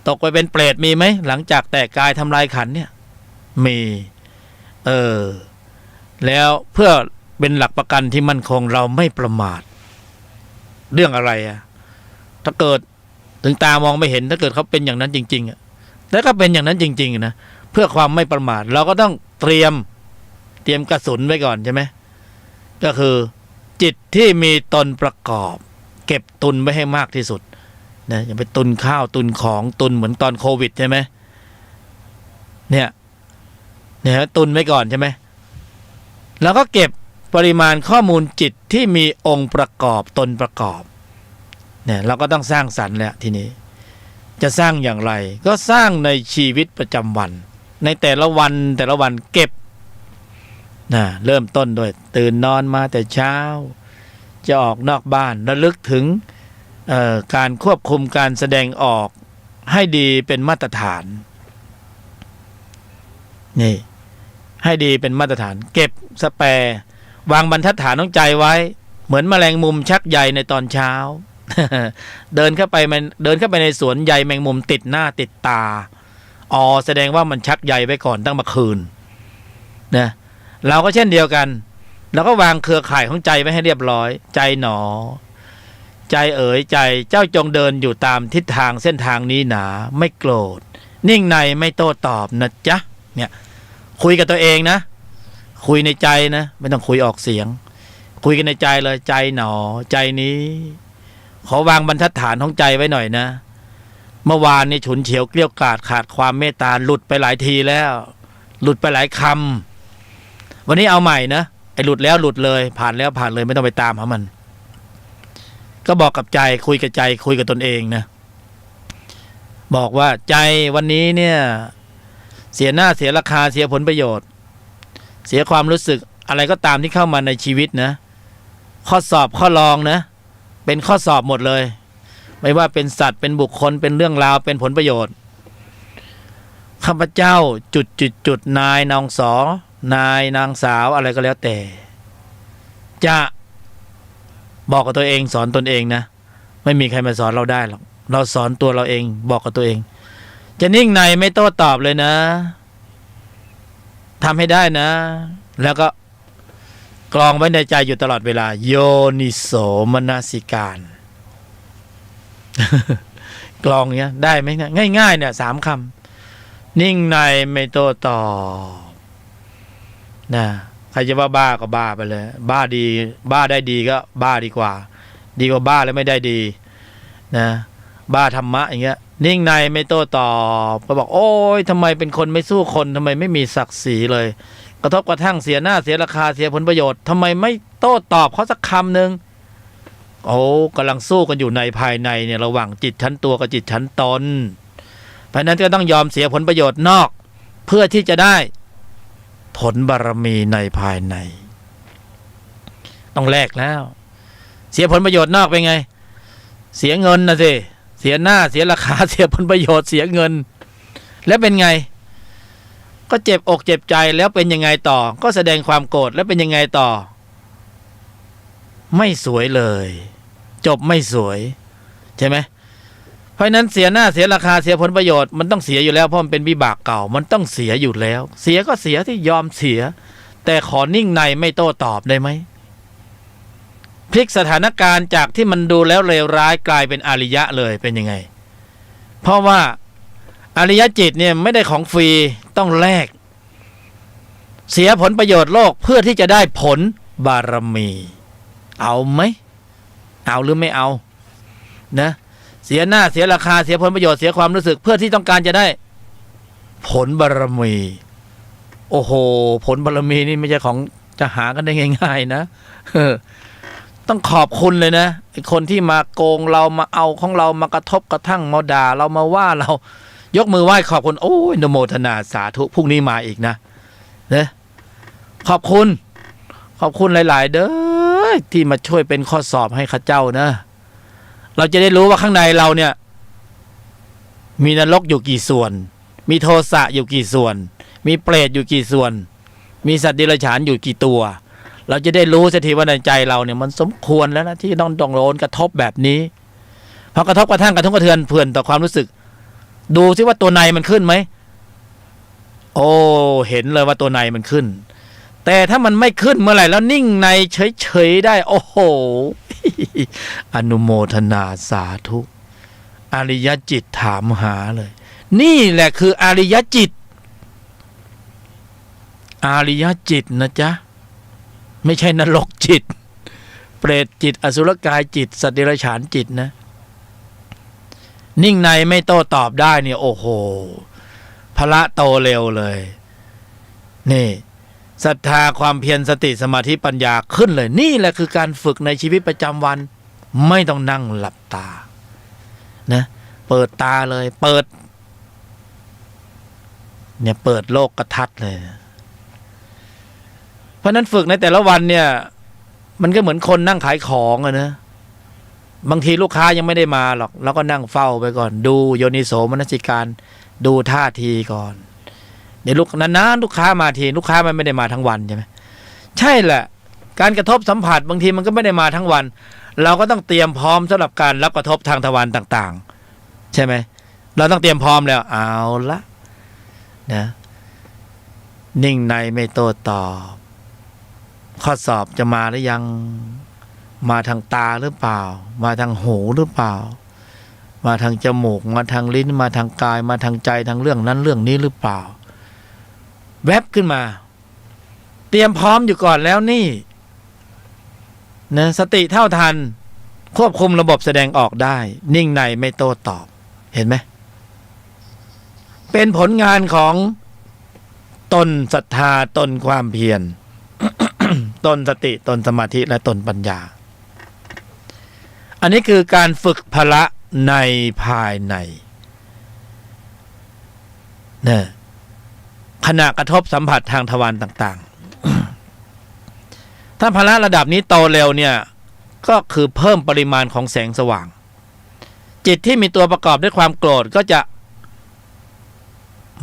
S1: ตกไปเป็นเปรตมีไหมหลังจากแตกกายทำลายขันธ์เนี่ยมีแล้วเพื่อเป็นหลักประกันที่มั่นคงเราไม่ประมาทเรื่องอะไรถ้าเกิดถึงตามองไม่เห็นถ้าเกิดเขาเป็นอย่างนั้นจริงๆแล้วก็เป็นอย่างนั้นจริงๆนะเพื่อความไม่ประมาทเราก็ต้องเตรียมกระสุนไว้ก่อนใช่ไหมก็คือจิตที่มีตนประกอบเก็บตุนไว้ให้มากที่สุดนะอย่าไปตุนข้าวตุนของตุนเหมือนตอนโควิดใช่ไหมเนี่ยตุนไว้ก่อนใช่ไหมแล้วก็เก็บปริมาณข้อมูลจิตที่มีองค์ประกอบตนประกอบเนี่ยเราก็ต้องสร้างสรรค์แล้วทีนี้จะสร้างอย่างไรก็สร้างในชีวิตประจำวันในแต่ละวันเก็บเริ่มต้นโดยตื่นนอนมาแต่เช้าจะออกนอกบ้านระลึกถึงการควบคุมการแสดงออกให้ดีเป็นมาตรฐานนี่ให้ดีเป็นมาตรฐานเก็บสแปร์วางบรรทัดฐานของใจไว้เหมือนแมลงมุมชักใยในตอนเช้า เดินเข้าไปในสวนใยแมงมุมติดหน้าติดตาแสดงว่ามันชักใยไว้ก่อนตั้งเมื่อคืนนะเราก็เช่นเดียวกันเราก็วางเครือข่ายของใจไว้ให้เรียบร้อยใจหนอใจใจเจ้าจงเดินอยู่ตามทิศทางเส้นทางนี้หนาไม่โกรธนิ่งในไม่โต้ตอบนะจ๊ะเนี่ยคุยกับตัวเองนะคุยในใจนะไม่ต้องคุยออกเสียงคุยกันในใจเลยใจหนอใจนี้ขอวางบรรทัดฐานของใจไว้หน่อยนะเมื่อวานนี่ฉุนเฉียวเกลี้ยวกล่อมขาดความเมตตาหลุดไปหลายทีแล้วหลุดไปหลายคำวันนี้เอาใหม่นะไอ้หลุดแล้วหลุดเลยผ่านแล้วผ่านเลยไม่ต้องไปตามหามันก็บอกกับใจคุยกับใจคุยกับตนเองนะบอกว่าใจวันนี้เนี่ยเสียหน้าเสียราคาเสียผลประโยชน์เสียความรู้สึกอะไรก็ตามที่เข้ามาในชีวิตนะข้อสอบข้อลองนะเป็นข้อสอบหมดเลยไม่ว่าเป็นสัตว์เป็นบุคคลเป็นเรื่องราวเป็นผลประโยชน์ข้าพเจ้าจุดนายนางสอนายนางสาวอะไรก็แล้วแต่จะบอกกับตัวเองสอนตนเองนะไม่มีใครมาสอนเราได้หรอกเราสอนตัวเราเองบอกกับตัวเองจะนิ่งในไม่โต้ตอบเลยนะทำให้ได้นะแล้วก็กรองไว้ในใจอยู่ตลอดเวลาโยนิโสมนสิการ กรองเนี้ยได้ไหมเนี่ยง่ายๆเนี่ย3 คำ นิ่งในไม่โต้ตอบนะใครจะว่าบ้าก็บ้าไปเลยบ้าดีบ้าได้ดีก็บ้าดีกว่าดีกว่าบ้าแล้วไม่ได้ดีนะบ้าธรรมะอย่างเงี้ยนิ่งในไม่โต้ตอบก็บอกโอ้ยทำไมเป็นคนไม่สู้คนทำไมไม่มีศักดิ์ศรีเลยกระทบกระทั่งเสียหน้าเสียราคาเสียผลประโยชน์ทำไมไม่โต้ตอบเขาสักคำหนึ่งโอ้กำลังสู้กันอยู่ในภายในเนี่ยระหว่างจิตชั้นตัวกับจิตชั้นตนเพราะนั้นก็ต้องยอมเสียผลประโยชน์นอกเพื่อที่จะได้ผลบารมีในภายในต้องแลกแล้วเสียผลประโยชน์นอกเป็นไงเสียเงินนะสิเสียหน้าเสียราคาเสียผลประโยชน์เสียเงินแล้วเป็นไงก็เจ็บอกเจ็บใจแล้วเป็นยังไงต่อก็แสดงความโกรธแล้วเป็นยังไงต่อไม่สวยเลยจบไม่สวยใช่ไหมเพราะนั้นเสียหน้าเสียราคาเสียผลประโยชน์มันต้องเสียอยู่แล้วเพราะมันเป็นวิบากเก่ามันต้องเสียอยู่แล้วเสียก็เสียที่ยอมเสียแต่ขอนิ่งในไม่โต้ตอบได้ไหมพลิกสถานการณ์จากที่มันดูแล้วเลวร้ายกลายเป็นอริยะเลยเป็นยังไงเพราะว่าอริยจิตเนี่ยไม่ได้ของฟรีต้องแลกเสียผลประโยชน์โลกเพื่อที่จะได้ผลบารมีเอาไหมเอาหรือไม่เอานะเสียหน้าเสียราคาเสียผลประโยชน์เสียความรู้สึกเพื่อที่ต้องการจะได้ผลบารมีโอ้โหผลบารมีนี่ไม่ใช่ของจะหากันได้ง่ายๆนะต้องขอบคุณเลยนะไอ้คนที่มาโกงเรามาเอาของเรามากระทบกระทั่งมาด่าเรามาว่าเรายกมือไหว้ขอบคุณโอ้ยนโมทนาสาธุพรุ่งนี้มาอีกนะขอบคุณหลายๆเด้อที่มาช่วยเป็นข้อสอบให้ข้าเจ้านะเราจะได้รู้ว่าข้างในเราเนี่ยมีนรกอยู่กี่ส่วนมีโทสะอยู่กี่ส่วนมีเปรตอยู่กี่ส่วนมีสัตว์เดรัจฉานอยู่กี่ตัวเราจะได้รู้สักทีว่าในใจเราเนี่ยมันสมควรแล้วนะที่ต้องโดนกระทบแบบนี้พอกระทบกระทั่งกระทบกระเทือนเพื่อนต่อความรู้สึกดูซิว่าตัวในมันขึ้นไหมโอ้เห็นเลยว่าตัวในมันขึ้นแต่ถ้ามันไม่ขึ้นเมื่อไหร่แล้วนิ่งในเฉยๆได้โอ้โหอนุโมทนาสาธุอริยจิตถามหาเลยนี่แหละคืออริยจิตอริยจิตนะจ๊ะไม่ใช่นรกจิตเปรตจิตอสุรกายจิตสัตว์เดรัจฉานจิตนะนิ่งในไม่โต้ตอบได้เนี่ยโอ้โหพละโตเร็วเลยนี่ศรัทธาความเพียรสติสมาธิปัญญาขึ้นเลยนี่แหละคือการฝึกในชีวิตประจำวันไม่ต้องนั่งหลับตานะเปิดตาเลยเปิดโลกกระทัดเลยเพราะนั้นฝึกในแต่ละวันเนี่ยมันก็เหมือนคนนั่งขายของอะนะบางทีลูกค้ายังไม่ได้มาหรอกแล้วก็นั่งเฝ้าไปก่อนดูโยนิโสมนสิการดูท่าทีก่อนเดี๋ยวนานๆลูกค้ามาทีลูกค้ามันไม่ได้มาทั้งวันใช่ไหมใช่แหละการกระทบสัมผัสบางทีมันก็ไม่ได้มาทั้งวันเราก็ต้องเตรียมพร้อมสำหรับการรับกระทบทางทวารต่างๆใช่ไหมเราต้องเตรียมพร้อมแล้วเอาละนะนิ่งในไม่โต้ตอบข้อสอบจะมาหรือยังมาทางตาหรือเปล่ามาทางหูหรือเปล่ามาทางจมูกมาทางลิ้นมาทางกายมาทางใจทางเรื่องนั้นเรื่องนี้หรือเปล่าแวบขึ้นมาเตรียมพร้อมอยู่ก่อนแล้วนี่นะสติเท่าทันควบคุมระบบแสดงออกได้นิ่งในไม่โต้ตอบเห็นไหมเป็นผลงานของตนศรัทธาตนความเพียร ตนสติตนสมาธิและตนปัญญาอันนี้คือการฝึกพละในภายในเนี่ยขณะกระทบสัมผัสทางทวารต่างๆ ถ้าพละระดับนี้โตเร็วเนี่ยก็คือเพิ่มปริมาณของแสงสว่างจิตที่มีตัวประกอบด้วยความโกรธก็จะ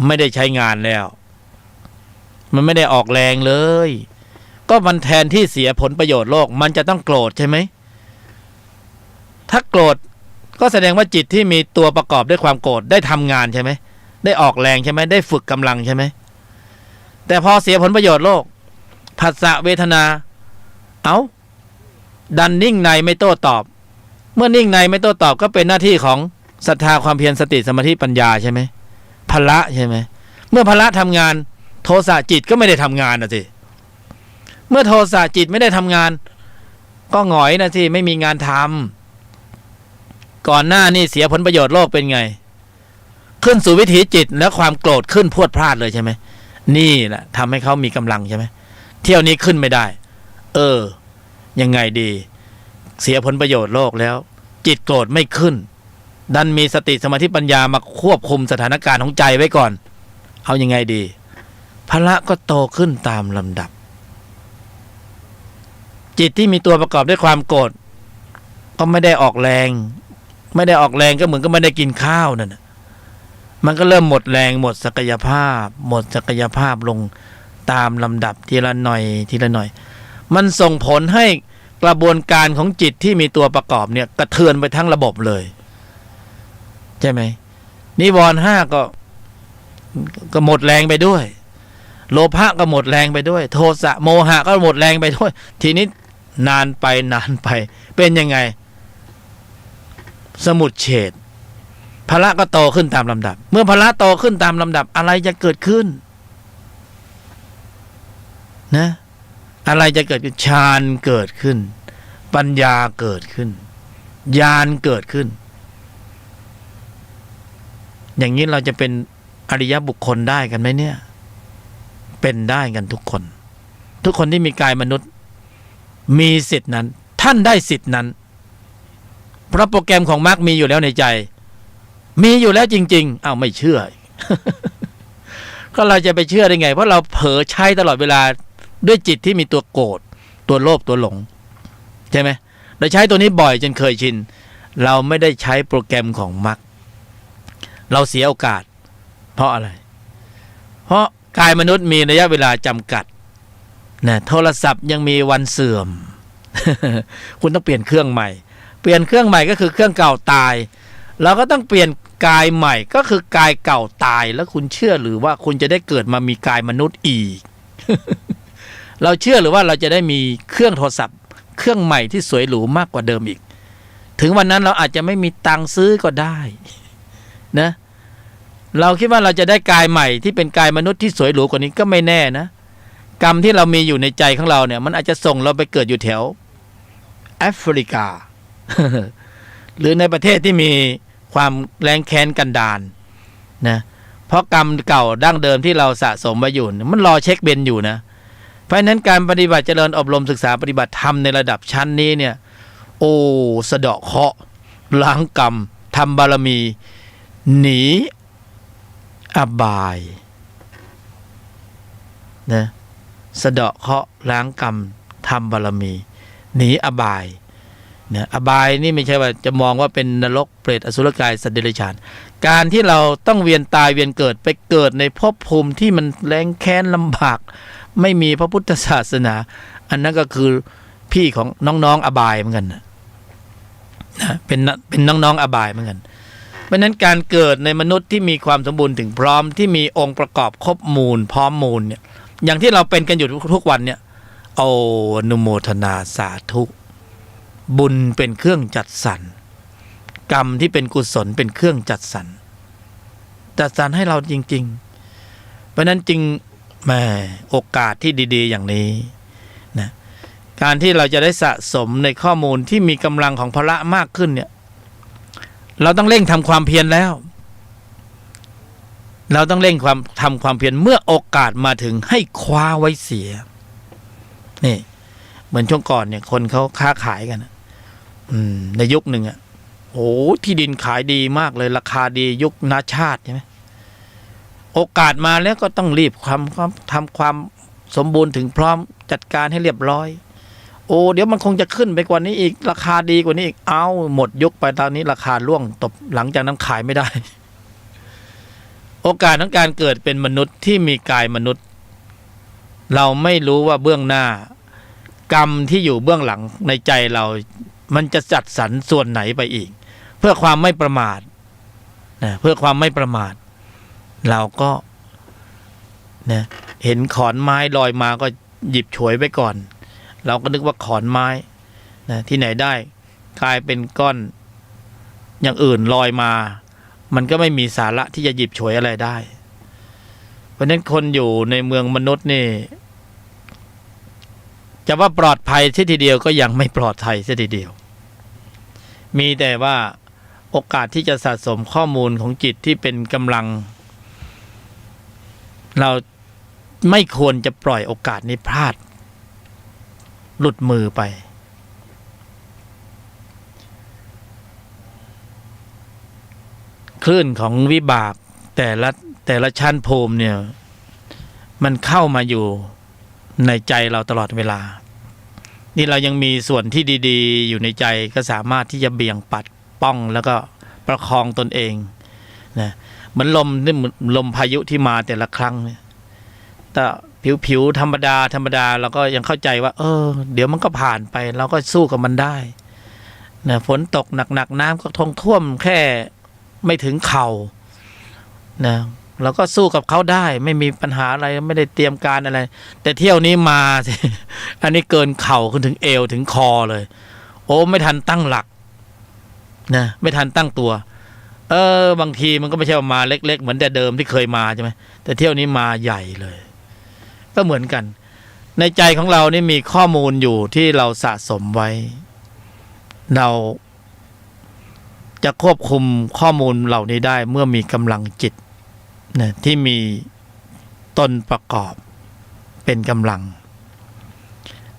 S1: ไม่ได้ใช้งานแล้วมันไม่ได้ออกแรงเลยก็มันแทนที่เสียผลประโยชน์โลกมันจะต้องโกรธใช่ไหมถ้าโกรธก็แสดงว่าจิตที่มีตัวประกอบด้วยความโกรธได้ทำงานใช่ไหมได้ออกแรงใช่ไหมได้ฝึกกำลังใช่ไหมแต่พอเสียผลประโยชน์โลกผัสสะเวทนาดันนิ่งในไม่โต้ตอบเมื่อนิ่งในไม่โต้ตอบก็เป็นหน้าที่ของศรัทธาความเพียรสติสมาธิปัญญาใช่ไหมพละใช่ไหม เมื่อพละทำงานโทสะจิตก็ไม่ได้ทำงานนะสิเมื่อโทสะจิตไม่ได้ทำงานก็หงอยนะสิไม่มีงานทำก่อนหน้านี่เสียผลประโยชน์โลกเป็นไงขึ้นสู่วิถีจิตแล้วความโกรธขึ้นพรวดพลาดเลยใช่ไหมนี่แหละทำให้เขามีกำลังใช่ไหมเที่ยวนี้ขึ้นไม่ได้ยังไงดีเสียผลประโยชน์โลกแล้วจิตโกรธไม่ขึ้นดันมีสติสมาธิปัญญามาควบคุมสถานการณ์ของใจไว้ก่อนเอายังไงดีพละก็โตขึ้นตามลำดับจิตที่มีตัวประกอบด้วยความโกรธก็ไม่ได้ออกแรงก็เหมือนก็ไม่ได้กินข้าวนั่นมันก็เริ่มหมดแรงหมดศักยภาพลงตามลำดับทีละหน่อยมันส่งผลให้กระบวนการของจิตที่มีตัวประกอบเนี่ยกระเทือนไปทั้งระบบเลยใช่ไหมนิวรณ์ห้าก็หมดแรงไปด้วยโลภะก็หมดแรงไปด้วยโทสะโมหะก็หมดแรงไปด้วยทีนี้นานไปเป็นยังไงสมุจเฉทพละก็โตขึ้นตามลำดับเมื่อพละโตขึ้นตามลำดับอะไรจะเกิดขึ้นนะอะไรจะเกิดขึ้นฌานเกิดขึ้นปัญญาเกิดขึ้นญาณเกิดขึ้นอย่างนี้เราจะเป็นอริยบุคคลได้กันไหมเนี่ยเป็นได้กันทุกคนที่มีกายมนุษย์มีสิทธินั้นท่านได้สิทธินั้นเพราะโปรแกรมของมรรคมีอยู่แล้วในใจมีอยู่แล้วจริงๆไม่เชื่อ ก็เราจะไปเชื่อได้ไงเพราะเราเผลอใช้ตลอดเวลาด้วยจิตที่มีตัวโกรธตัวโลภตัวหลงใช่ไหมเราใช้ตัวนี้บ่อยจนเคยชินเราไม่ได้ใช้โปรแกรมของมรรคเราเสียโอกาสเพราะอะไรเพราะกายมนุษย์มีระยะเวลาจำกัดนะโทรศัพท์ยังมีวันเสื่อม คุณต้องเปลี่ยนเครื่องใหม่ก็คือเครื่องเก่าตายเราก็ต้องเปลี่ยนกายใหม่ก็คือกายเก่าตายแล้วคุณเชื่อหรือว่าคุณจะได้เกิดมามีกายมนุษย์อีก เราเชื่อหรือว่าเราจะได้มีเครื่องโทรศัพท์เครื่องใหม่ที่สวยหรูมากกว่าเดิมอีกถึงวันนั้นเราอาจจะไม่มีตังค์ซื้อก็ได้นะเราคิดว่าเราจะได้กายใหม่ที่เป็นกายมนุษย์ที่สวยหรูกว่านี้ก็ไม่แน่นะกรรมที่เรามีอยู่ในใจของเราเนี่ยมันอาจจะส่งเราไปเกิดอยู่แถวแอฟริกา หรือในประเทศที่มีความแรงแค้นกันดารนะเพราะกรรมเก่าดั้งเดิมที่เราสะสมไว้อยู่มันรอเช็คเบนอยู่นะเพราะฉะนั้นการปฏิบัติเจริญอบรมศึกษาปฏิบัติธรรมในระดับชั้นนี้เนี่ยสะเดาะเคราะห์ล้างกรรมทำบารมีหนีอบายนะสะเดาะเคราะห์ล้างกรรมทำบารมีหนีอบายนะอบายนี่ไม่ใช่ว่าจะมองว่าเป็นนรกเปรตอสุรกายสัตว์เดรัจฉานการที่เราต้องเวียนตายเวียนเกิดไปเกิดในภพภูมิที่มันแรงแค้นลำบากไม่มีพระพุทธศาสนาอันนั้นก็คือพี่ของน้องๆอบายเหมือนกันนะเป็นน้องๆอบายเหมือนกันเพราะนั้นการเกิดในมนุษย์ที่มีความสมบูรณ์ถึงพร้อมที่มีองค์ประกอบครบมูลพร้อมมูลเนี่ยอย่างที่เราเป็นกันอยู่ทุกวันเนี่ยอนุโมทนาสาธุบุญเป็นเครื่องจัดสรรกรรมที่เป็นกุศลเป็นเครื่องจัดสรรให้เราจริงๆเพราะนั้นจึงแม่โอกาสที่ดีๆอย่างนี้นะการที่เราจะได้สะสมในข้อมูลที่มีกำลังของพละมากขึ้นเนี่ยเราต้องเร่งทำความเพียรแล้วเราต้องเร่งทำความเพียรเมื่อโอกาสมาถึงให้คว้าไว้เสียนี่เหมือนช่วงก่อนเนี่ยคนเขาค้าขายกันในยุคหนึ่งที่ดินขายดีมากเลยราคาดียุคนาชาติใช่ไหมโอกาสมาแล้วก็ต้องรีบทำความสมบูรณ์ถึงพร้อมจัดการให้เรียบร้อยเดี๋ยวมันคงจะขึ้นไปกว่านี้อีกราคาดีกว่านี้อีกหมดยุคไปตอนนี้ราคาร่วงตบหลังจากนั้นขายไม่ได้ โอกาสของการเกิดเป็นมนุษย์ที่มีกายมนุษย์เราไม่รู้ว่าเบื้องหน้ากรรมที่อยู่เบื้องหลังในใจเรามันจะจัดสรรส่วนไหนไปอีกเพื่อความไม่ประมาทนะเพื่อความไม่ประมาทเราก็นะเห็นขอนไม้ลอยมาก็หยิบฉวยไว้ก่อนเราก็นึกว่าขอนไม้นะที่ไหนได้กลายเป็นก้อนอย่างอื่นลอยมามันก็ไม่มีสาระที่จะหยิบฉวยอะไรได้ เพราะฉะนั้นคนอยู่ในเมืองมนุษย์นี่จะว่าปลอดภัยเสียทีเดียวก็ยังไม่ปลอดภัยเสียทีเดียวมีแต่ว่าโอกาสที่จะสะสมข้อมูลของจิตที่เป็นกำลังเราไม่ควรจะปล่อยโอกาสนี้พลาดหลุดมือไปคลื่นของวิบากแต่ละชั้นภูมิเนี่ยมันเข้ามาอยู่ในใจเราตลอดเวลานี่เรายังมีส่วนที่ดีๆอยู่ในใจก็สามารถที่จะเบี่ยงปัดป้องแล้วก็ประคองตนเองนะเหมือนลมพายุที่มาแต่ละครั้งเนี่ยแต่ผิวธรรมดาเราก็ยังเข้าใจว่าเดี๋ยวมันก็ผ่านไปเราก็สู้กับมันได้นะฝนตกหนักน้ำก็ท่วมแค่ไม่ถึงเข่านะเราก็สู้กับเขาได้ไม่มีปัญหาอะไรไม่ได้เตรียมการอะไรแต่เที่ยวนี้มาสิ อันนี้เกินเข่าขึ้นถึงเอวถึงคอเลยโอ้ไม่ทันตั้งหลักนะไม่ทันตั้งตัวบางทีมันก็ไม่ใช่มาเล็กๆเหมือนแต่เดิมที่เคยมาใช่ไหมแต่เที่ยวนี้มาใหญ่เลยก็เหมือนกันในใจของเรานี่มีข้อมูลอยู่ที่เราสะสมไว้เราจะควบคุมข้อมูลเหล่านี้ได้เมื่อมีกำลังจิตนะที่มีตนประกอบเป็นกำลัง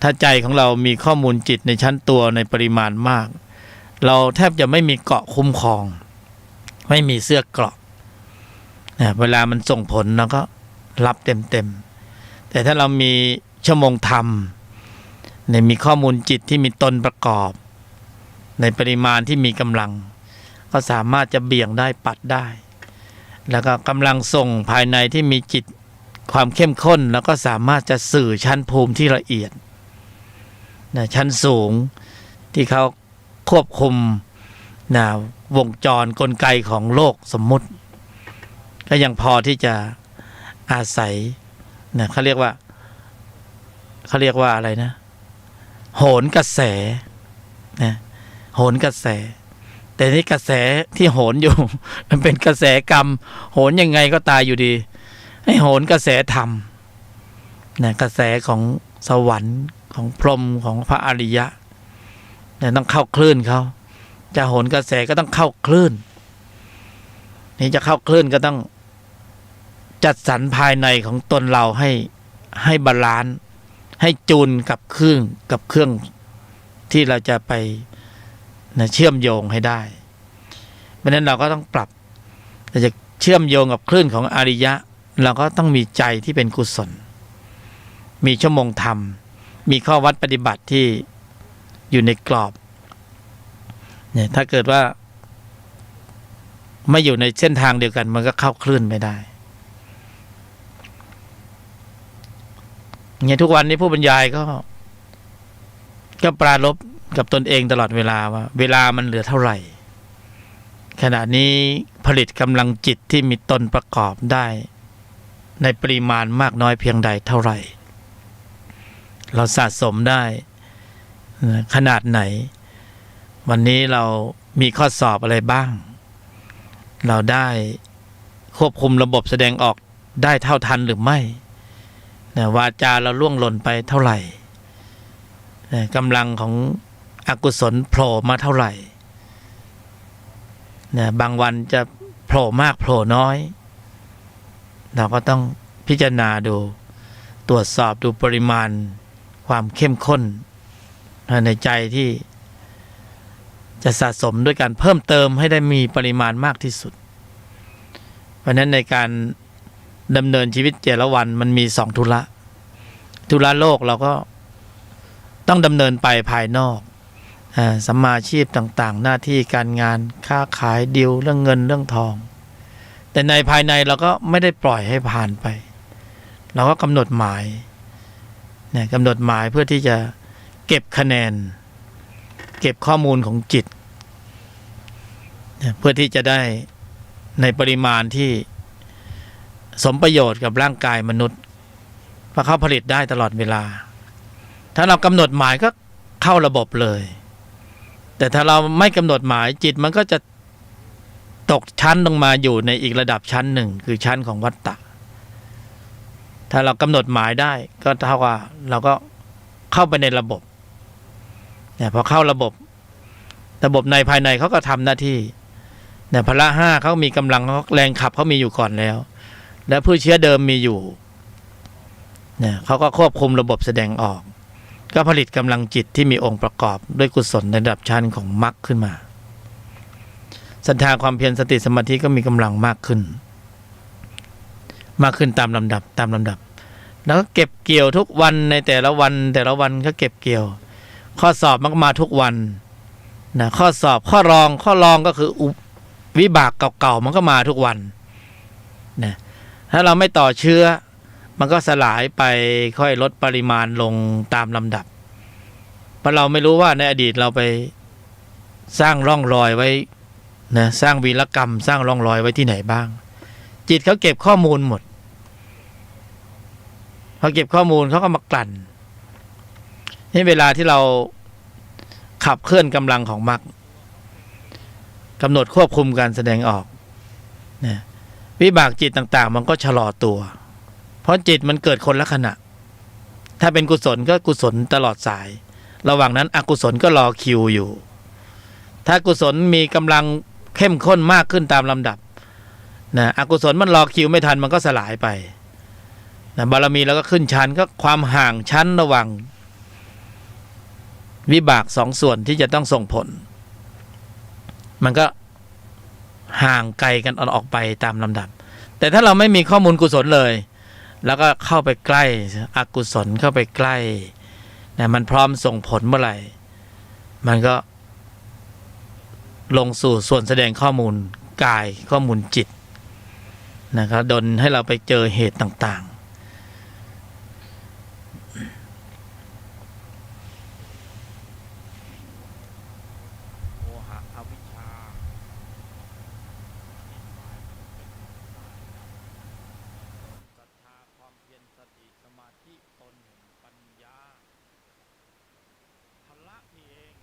S1: ถ้าใจของเรามีข้อมูลจิตในชั้นตัวในปริมาณมากเราแทบจะไม่มีเกราะคุ้มครองไม่มีเสื้อเกราะนะเวลามันส่งผลเราก็รับเต็มแต่ถ้าเรามีชั่วโมงธรรมเนี่ยมีข้อมูลจิตที่มีตนประกอบในปริมาณที่มีกำลังก็สามารถจะเบี่ยงได้ปัดได้แล้วก็กำลังส่งภายในที่มีจิตความเข้มข้นแล้วก็สามารถจะสื่อชั้นภูมิที่ละเอียดนะชั้นสูงที่เขาควบคุมนะวงจรกลไกของโลกสมมุติก็ยังพอที่จะอาศัยนะเขาเรียกว่าอะไรนะโหนกระแสนะโหนกระแสแต่นี่กระแสที่โหนอยู่ มันเป็นกระแสกรรมโหนยังไงก็ตายอยู่ดีให้โหนกระแสธรรมนะกระแสของสวรรค์ของพรหมของพระอริยะเนี่ยต้องเข้าคลื่นเขาจะโหนกระแสก็ต้องเข้าคลื่นนี่จะเข้าคลื่นก็ต้องจัดสรรภายในของตนเราให้บาลานซ์ให้จูนกับเครื่องที่เราจะไปเชื่อมโยงให้ได้เพราะนั้นเราก็ต้องปรับเราจะเชื่อมโยงกับคลื่นของอริยะเราก็ต้องมีใจที่เป็นกุศลมีชั่วโมงธรรมมีข้อวัดปฏิบัติที่อยู่ในกรอบเนี่ยถ้าเกิดว่าไม่อยู่ในเส้นทางเดียวกันมันก็เข้าคลื่นไม่ได้เนี่ยทุกวันนี้ผู้บรรยายก็ปรารภกับตนเองตลอดเวลาว่าเวลามันเหลือเท่าไหร่ขณะนี้ผลิตกำลังจิตที่มีตนประกอบได้ในปริมาณมากน้อยเพียงใดเท่าไหร่เราสะสมได้ขนาดไหนวันนี้เรามีข้อสอบอะไรบ้างเราได้ควบคุมระบบแสดงออกได้เท่าทันหรือไม่วาจาเราล่วงหล่นไปเท่าไหร่กำลังของอกุศลโผล่มาเท่าไหร่บางวันจะโผล่มากโผล่น้อยเราก็ต้องพิจารณาดูตรวจสอบดูปริมาณความเข้มข้นในใจที่จะสะสมด้วยการเพิ่มเติมให้ได้มีปริมาณมากที่สุดเพราะฉะนั้นในการดำเนินชีวิตแต่ละวันมันมี2ธุระโลกเราก็ต้องดำเนินไปภายนอกสัมมาอาชีพต่างๆหน้าที่การงานค้าขายดีลเรื่องเงินเรื่องทองแต่ในภายในเราก็ไม่ได้ปล่อยให้ผ่านไปเราก็กำหนดหมายกำหนดหมายเพื่อที่จะเก็บคะแนนเก็บข้อมูลของจิตเพื่อที่จะได้ในปริมาณที่สมประโยชน์กับร่างกายมนุษย์เพราะเขาผลิตได้ตลอดเวลาถ้าเรากำหนดหมายก็เข้าระบบเลยแต่ถ้าเราไม่กำหนดหมายจิตมันก็จะตกชั้นลงมาอยู่ในอีกระดับชั้นหนึ่งคือชั้นของวัฏฏะ ถ้าเรากำหนดหมายได้ก็เท่ากับเราก็เข้าไปในระบบเนี่ยพอเข้าระบบในภายในเขาก็ทำหน้าที่เนี่ยพละห้าเขามีกำลังแรงขับเขามีอยู่ก่อนแล้วและผู้เชื้อเดิมมีอยู่เนี่ยเขาก็ควบคุมระบบแสดงออกก็ผลิตกำลังจิตที่มีองค์ประกอบด้วยกุศลในระดับชั้นของมรรคขึ้นมาศรัทธาความเพียรสติสมาธิก็มีกำลังมากขึ้นตามลำดับแล้วก็เก็บเกี่ยวทุกวันในแต่ละวันก็เก็บเกี่ยวข้อสอบมันก็มาทุกวันนะข้อสอบข้อรองก็คือวิบากเก่าๆมันก็มาทุกวันนะถ้าเราไม่ต่อเชื้อมันก็สลายไปค่อยลดปริมาณลงตามลำดับเพราะเราไม่รู้ว่าในอดีตเราไปสร้างร่องรอยไว้นะสร้างวีรกรรมสร้างร่องรอยไว้ที่ไหนบ้างจิตเขาเก็บข้อมูลหมดพอเก็บข้อมูลเขาก็มากลั่นนี่เวลาที่เราขับเคลื่อนกำลังของมรรคกำหนดควบคุมการแสดงออกนะวิบากจิตต่างๆมันก็ชะลอตัวเพราะจิตมันเกิดคนละขณะถ้าเป็นกุศลก็กุศลตลอดสายระหว่างนั้นอกุศลก็รอคิวอยู่ถ้ากุศลมีกำลังเข้มข้นมากขึ้นตามลำดับนะอกุศลมันรอคิวไม่ทันมันก็สลายไปนะบารมีแล้วก็ขึ้นชั้นก็ความห่างชั้นระหว่างวิบากสองส่วนที่จะต้องส่งผลมันก็ห่างไกลกันออกไปตามลำดับแต่ถ้าเราไม่มีข้อมูลกุศลเลยแล้วก็เข้าไปใกล้อกุศลเข้าไปใกล้นะมันพร้อมส่งผลเมื่อไหร่มันก็ลงสู่ส่วนแสดงข้อมูลกายข้อมูลจิตนะครับดลให้เราไปเจอเหตุต่างๆโมหะอวิชชาศรัทธาความเพียรสติสมาธิตนปัญญาพละนี่เอง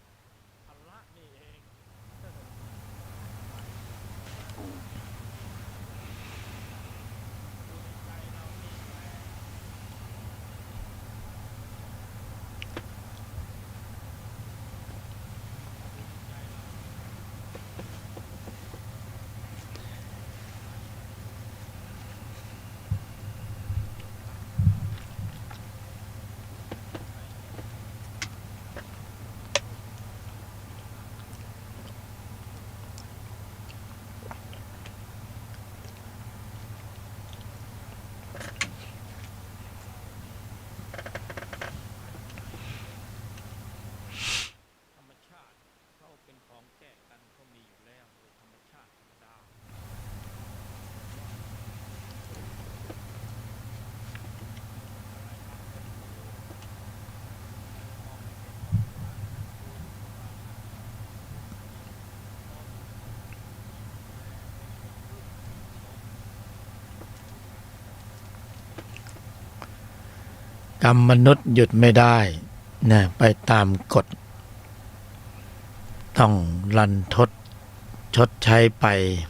S1: เป็นของแก้กันก็มีอยู่แล้วโดยธรรมชาติธรรมดากรรมมนุษย์หยุดไม่ได้นะไปตามกฎต้องรันทดชดใช้ไป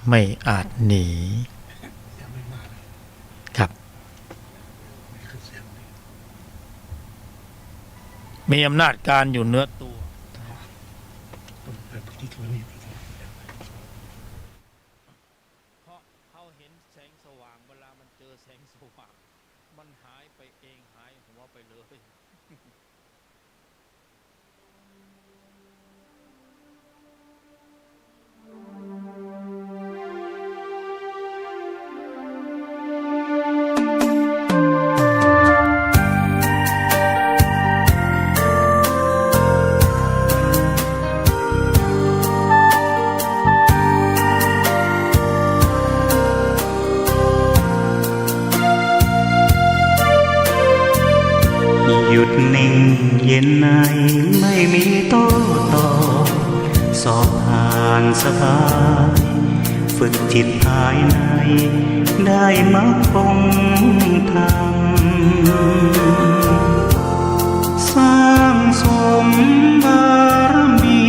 S1: ไม่อาจหนีครับมีอำนาจการอยู่เนื้อตัวเพราะเขาเห็นแสงสว่างเวลามันเจอแสงสว่างมันหายไปเองหายหัวไปเลย
S2: หยุดนิ่งเย็นในไม่มีโต้ตอบสอบผ่านสบายฝึกจิตภายในได้มรรคคงธรรมสร้างสมบารมี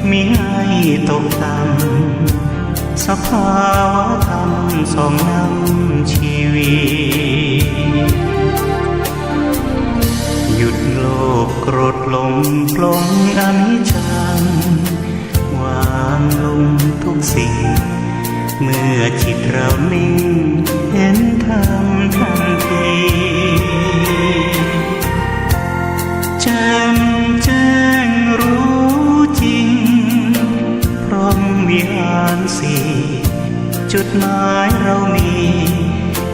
S2: มิให้ตกต่ำสภาวะธรรมส่องนำชีวิต นิจจังวางลงทุกสิ่งเมื่อจิตเรานิ่งเห็นธรรมทันทีแจ่มแจ้งรู้จริงพร้อมวิหารสี่จุดหมายเรามี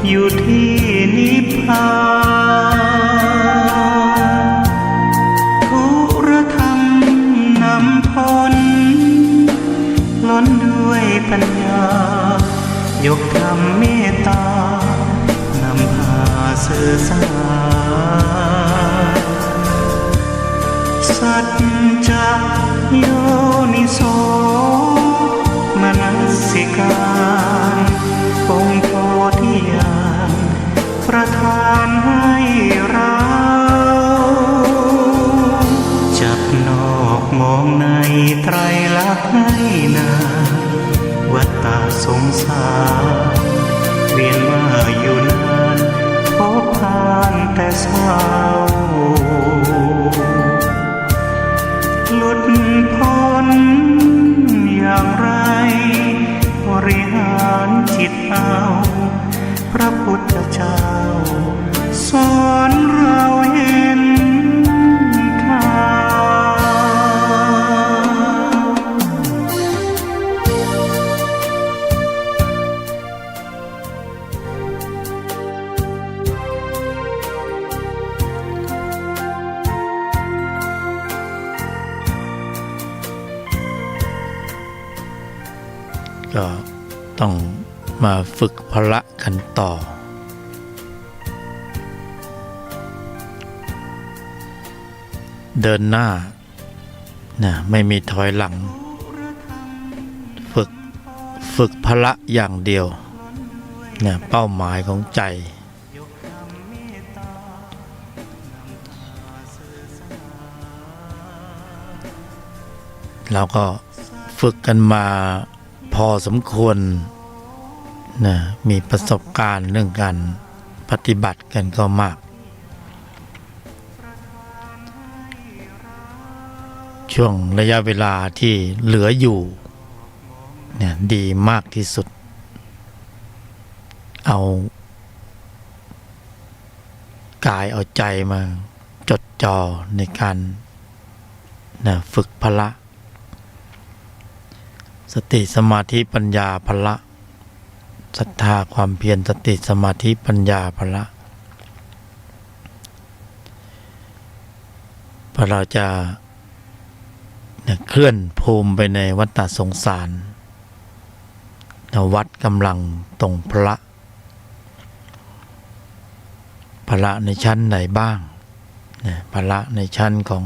S2: อยู่ที่นิพพานทุรธรรมนำพ้นล้นด้วยปัญญายกธรรมเมตตานำพาสื่อสารสัจจะโยนิโสมนสิการองค์โพธิญาณประทานให้เราจับนอกมองในไตรลักษณ์ให้นาวัฏฏะสงสารเวียนมาอยู่นานพบผ่านแต่เศร้าหลุดพ้นอย่างไรบริหารจิตเอาพระพุทธเจ้าสอนเราเห็นทาง
S1: ก็ต้องมาฝึกพละกันต่อเดินหน้านะไม่มีถอยหลังฝึกพละอย่างเดียวนะเป้าหมายของใจเราก็ฝึกกันมาพอสมควรนะมีประสบการณ์เรื่องการปฏิบัติกันก็มากช่วงระยะเวลาที่เหลืออยู่เนี่ยดีมากที่สุดเอากายเอาใจมาจดจ่อในการนะฝึกพละสติสมาธิปัญญาพละศรัทธาความเพียรสติสมาธิปัญญาพละพอเราจะเคลื่อนภูมิไปในวัฏสงสารวัดกำลังตรงพละในชั้นไหนบ้างพละในชั้นของ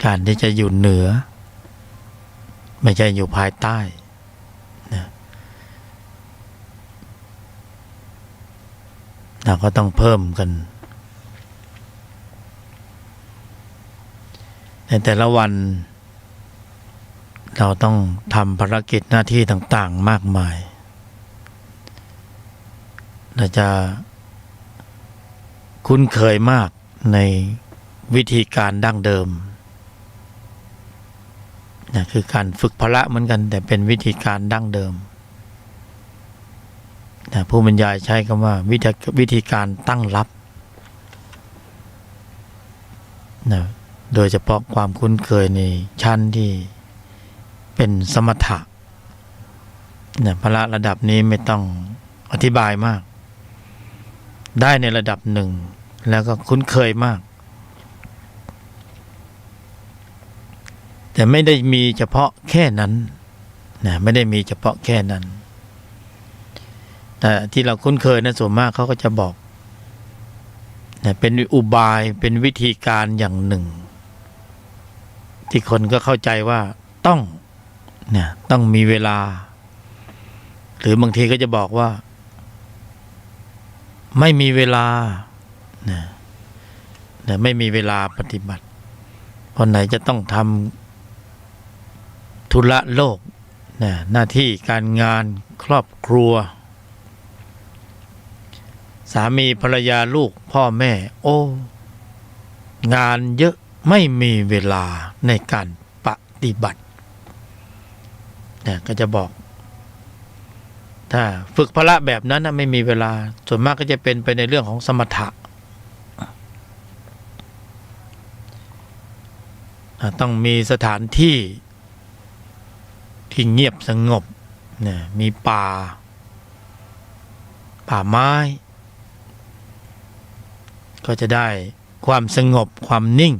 S1: การที่จะอยู่เหนือไม่ใช่อยู่ภายใต้นะเราก็ต้องเพิ่มกันในแต่ละวันเราต้องทำภารกิจหน้าที่ต่างๆมากมายเราจะคุ้นเคยมากในวิธีการดั้งเดิมนะคือการฝึกพละเหมือนกันแต่เป็นวิธีการดั้งเดิมนะผู้บรรยายใช้คำว่าวิธีการตั้งรับนะโดยเฉพาะความคุ้นเคยในชั้นที่เป็นสมถะนะพละระดับนี้ไม่ต้องอธิบายมากได้ในระดับหนึ่งแล้วก็คุ้นเคยมากแต่ไม่ได้มีเฉพาะแค่นั้นนะไม่ได้มีเฉพาะแค่นั้นแต่ที่เราคุ้นเคยนะส่วนมากเขาก็จะบอกนะเป็นอุบายเป็นวิธีการอย่างหนึ่งที่คนก็เข้าใจว่าต้องมีเวลาหรือบางทีก็จะบอกว่าไม่มีเวลาไม่มีเวลาปฏิบัติคนไหนจะต้องทำธุระโลกหน้าที่การงานครอบครัวสามีภรรยาลูกพ่อแม่โอ้ งานเยอะไม่มีเวลาในการปฏิบัติเนี่ยก็จะบอกถ้าฝึกพละแบบนั้นนะไม่มีเวลาส่วนมากก็จะเป็นไปในเรื่องของสมถะต้องมีสถานที่ที่เงียบสงบเนี่ยมีป่าไม้ก็จะได้ความสงบความนิ่ง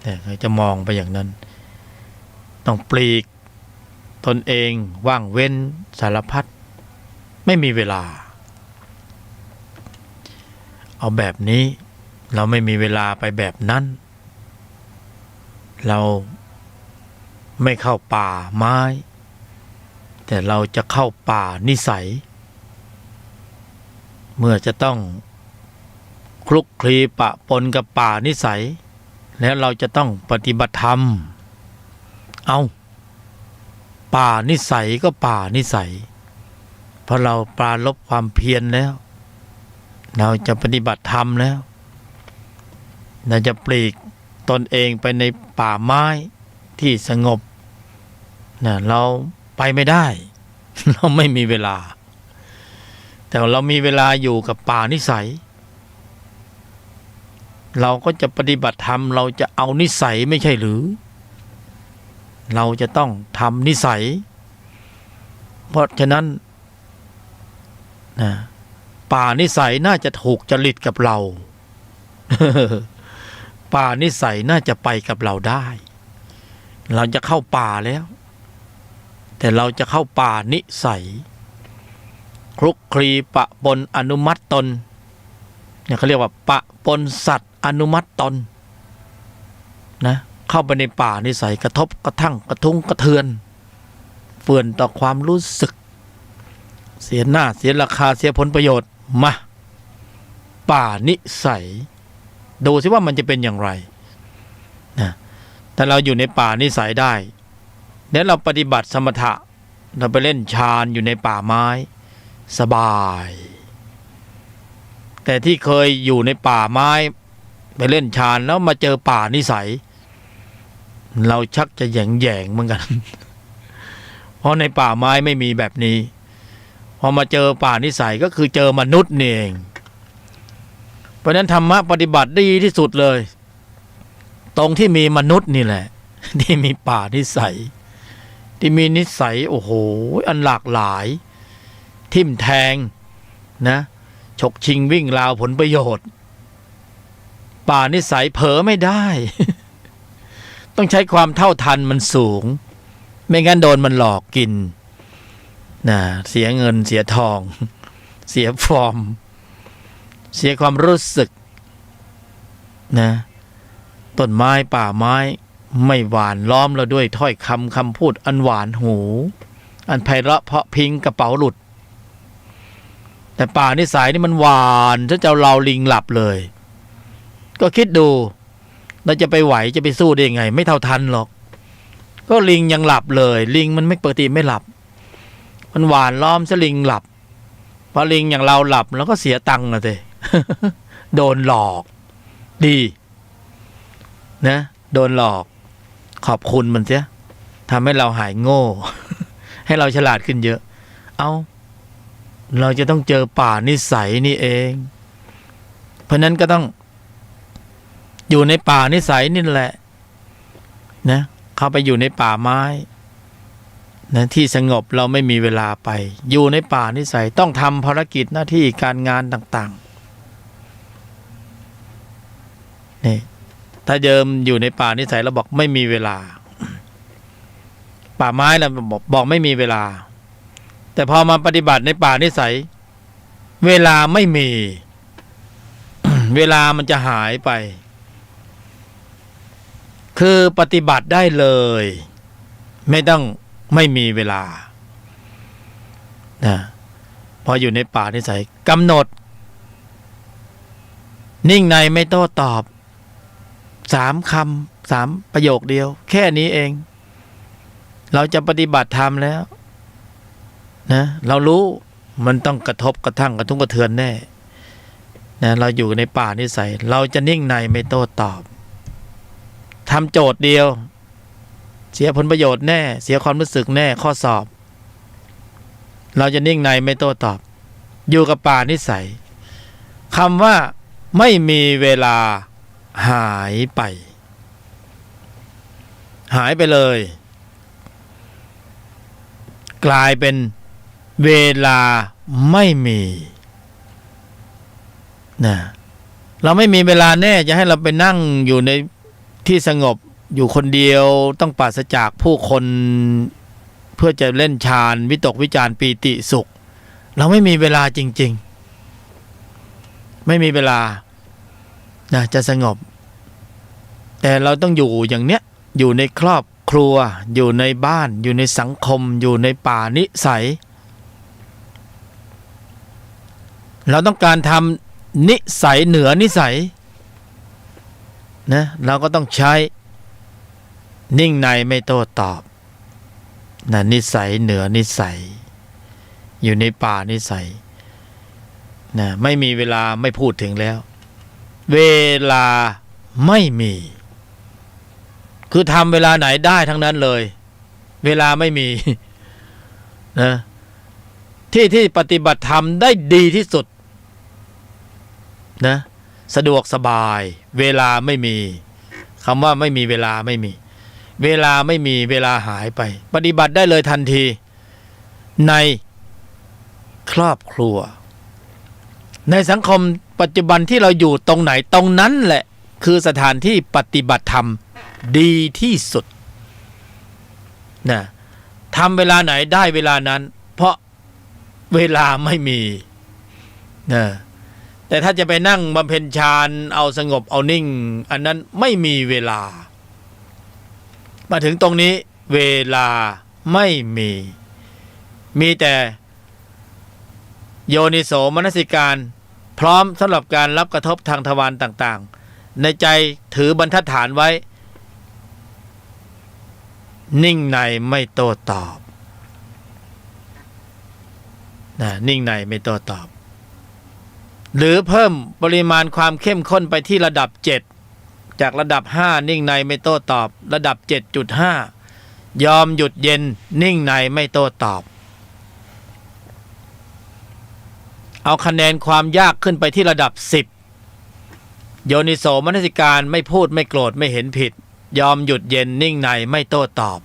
S1: เนี่ยเขาจะมองไปอย่างนั้นต้องปลีกตนเองว่างเว้นสารพัดไม่มีเวลาเอาแบบนี้เราไม่มีเวลาไปแบบนั้นเราไม่เข้าป่าไม้แต่เราจะเข้าป่านิสัยเมื่อจะต้องคลุกคลีปะปนกับป่านิสัยแล้วเราจะต้องปฏิบัติธรรมเอาป่านิสัยก็ป่านิสัยเพราะเราปราลบความเพียรแล้วเราจะปฏิบัติธรรมแล้วเราจะปลีกตนเองไปในป่าไม้ที่สงบนะเราไปไม่ได้ เราไม่มีเวลาแต่เรามีเวลาอยู่กับป่านิสัยเราก็จะปฏิบัติธรรมเราจะเอานิสัยไม่ใช่หรือเราจะต้องทำนิสัยเพราะฉะนั้นนะป่านิสัยน่าจะถูกจริตกับเรา ป่านิสัยน่าจะไปกับเราได้เราจะเข้าป่าแล้วแต่เราจะเข้าป่านิสัยคลุกคลีปะปนอนุมัติตนเนี่ยเขาเรียกว่าปะปนสัตว์อนุมัติตนนะเข้าไปในป่านิสัยกระทบกระทั่งกระทุ้งกระเทือนเฟื่อนต่อความรู้สึกเสียหน้าเสียราคาเสียผลประโยชน์มาป่านิสัยดูสิว่ามันจะเป็นอย่างไรนะแต่เราอยู่ในป่านิสัยได้แล้วเราปฏิบัติสมถะเราไปเล่นฌานอยู่ในป่าไม้สบายแต่ที่เคยอยู่ในป่าไม้ไปเล่นฌานแล้วมาเจอป่านิสัยเราชักจะแหย่งเหมือนกัน เพราะในป่าไม้ไม่มีแบบนี้พอมาเจอป่านิสัยก็คือเจอมนุษย์นี่เองเพราะฉะนั้นธรรมะปฏิบัติดีที่สุดเลยตรงที่มีมนุษย์นี่แหละ ที่มีป่านิสัยที่มีนิสัยโอ้โหอันหลากหลายทิ่มแทงนะฉกชิงวิ่งราวผลประโยชน์ป่านิสัยเผลอไม่ได้ ต้องใช้ความเท่าทันมันสูงไม่งั้นโดนมันหลอกกินนะเสียเงินเสียทองเสียฟอร์มเสียความรู้สึกนะต้นไม้ป่าไม้ไม่หวานล้อมเราด้วยถ้อยคำพูดอันหวานหูอันไพเราะเพราะพิงกระเป๋าหลุดแต่ป่านิสัยนี่มันหวานถ้าจะเราลิงหลับเลยก็คิดดูเราจะไปไหวจะไปสู้ได้ยังไงไม่เท่าทันหรอกก็ลิงยังหลับเลยลิงมันไม่ปกติไม่หลับมันหวานล้อมซะลิงหลับพอลิงอย่างเราหลับแล้วก็เสียตังค์นะเต้ โดนหลอกดีนะโดนหลอกขอบคุณมันเสียทำให้เราหายโง่ ให้เราฉลาดขึ้นเยอะเอาเราจะต้องเจอป่านิสัยนี่เองเพราะนั้นก็ต้องอยู่ในป่านิสัยนี่แหละนะเข้าไปอยู่ในป่าไม้นะที่สงบเราไม่มีเวลาไปอยู่ในป่านิสัยต้องทำภารกิจหน้าที่การงานต่างๆนี่ถ้าเดิมอยู่ในป่านิสัยเราบอกไม่มีเวลาป่าไม้เราบอกไม่มีเวลาแต่พอมาปฏิบัติในป่านิสัยเวลาไม่มี เวลามันจะหายไปคือปฏิบัติได้เลยไม่ต้องไม่มีเวลานะพออยู่ในป่านิสัยกำหนดนิ่งในไม่โต้ตอบ3 คำ 3 ประโยคเดียวแค่นี้เองเราจะปฏิบัติธรรมแล้วนะเรารู้มันต้องกระทบกระทั่งกระทุ้งกระเทือนแน่นะเราอยู่ในป่านิสัยเราจะนิ่งในไม่โต้ตอบ ทำโจทย์เดียวเสียผลประโยชน์แน่เสียความรู้สึกแน่ข้อสอบเราจะนิ่งในไม่โต้ตอบอยู่กับป่านิสัยคำว่าไม่มีเวลาหายไปเลย กลายเป็นเวลาไม่มีนะเราไม่มีเวลาแน่จะให้เราไปนั่งอยู่ในที่สงบอยู่คนเดียวต้องปราศจากผู้คนเพื่อจะเล่นฌานวิตกวิจารปีติสุขเราไม่มีเวลาจริงๆไม่มีเวลานะจะสงบแต่เราต้องอยู่อย่างเนี้ยอยู่ในครอบครัวอยู่ในบ้านอยู่ในสังคมอยู่ในป่านิสัยเราต้องการทำนิสัยเหนือนิสัยนะเราก็ต้องใช้นิ่งในไม่โต้ตอบนะนิสัยเหนือนิสัยอยู่ในป่านิสัยนะไม่มีเวลาไม่พูดถึงแล้วเวลาไม่มีคือทำเวลาไหนได้ทั้งนั้นเลยเวลาไม่มีนะที่ปฏิบัติธรรมได้ดีที่สุดนะสะดวกสบายเวลาไม่มีคำว่าไม่มีเวลาไม่มีเวลาไม่มีเวลาหายไปปฏิบัติได้เลยทันทีในครอบครัวในสังคมปัจจุบันที่เราอยู่ตรงไหนตรงนั้นแหละคือสถานที่ปฏิบัติธรรมดีที่สุดนะทำเวลาไหนได้เวลานั้นเพราะเวลาไม่มีนะแต่ถ้าจะไปนั่งบำเพ็ญฌานเอาสงบเอานิ่งอันนั้นไม่มีเวลามาถึงตรงนี้เวลาไม่มีแต่โยนิโสมนสิการพร้อมสำหรับการรับกระทบทางทวารต่างๆในใจถือบรรทัดฐานไว้นิ่งในไม่โต้ตอบนะนิ่งในไม่โต้ตอบหรือเพิ่มปริมาณความเข้มข้นไปที่ระดับ7จากระดับ5นิ่งในไม่โต้ตอบระดับ 7.5 ยอมหยุดเย็นนิ่งในไม่โต้ตอบเอาคะแนนความยากขึ้นไปที่ระดับ10โยนิโสมนสิการไม่พูดไม่โกรธไม่เห็นผิดยอมหยุดเย็นนิ่งในไม่โต้ตอบ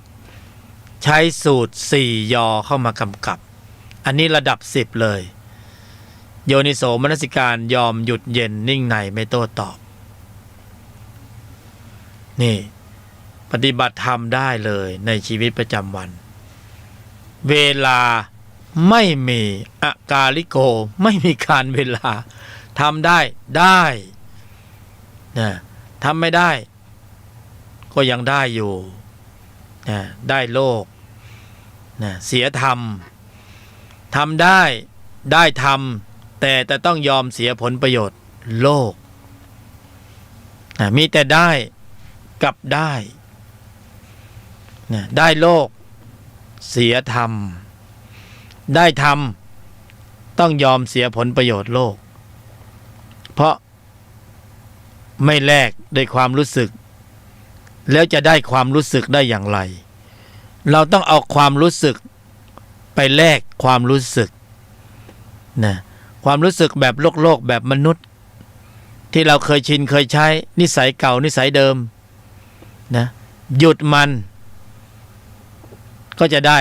S1: ใช้สูตร4ยอเข้ามากำกับอันนี้ระดับ10เลยโยนิโสมนสิการยอมหยุดเย็นนิ่งในไม่โต้ตอบนี่ปฏิบัติธรรมได้เลยในชีวิตประจำวันเวลาไม่มีอากาลิโกไม่มีการเวลาทำได้นะทำไม่ได้ก็ยังได้อยู่นะได้โลกนะเสียธรรมทำได้ธรรมแต่ต้องยอมเสียผลประโยชน์โลกนะมีแต่ได้กับได้นะได้โลกเสียธรรมได้ธรรมต้องยอมเสียผลประโยชน์โลกเพราะไม่แลกด้วยความรู้สึกแล้วจะได้ความรู้สึกได้อย่างไรเราต้องเอาความรู้สึกไปแลกความรู้สึกนะความรู้สึกแบบโลกแบบมนุษย์ที่เราเคยชินเคยใช้นิสัยเก่านิสัยเดิมนะหยุดมันก็จะได้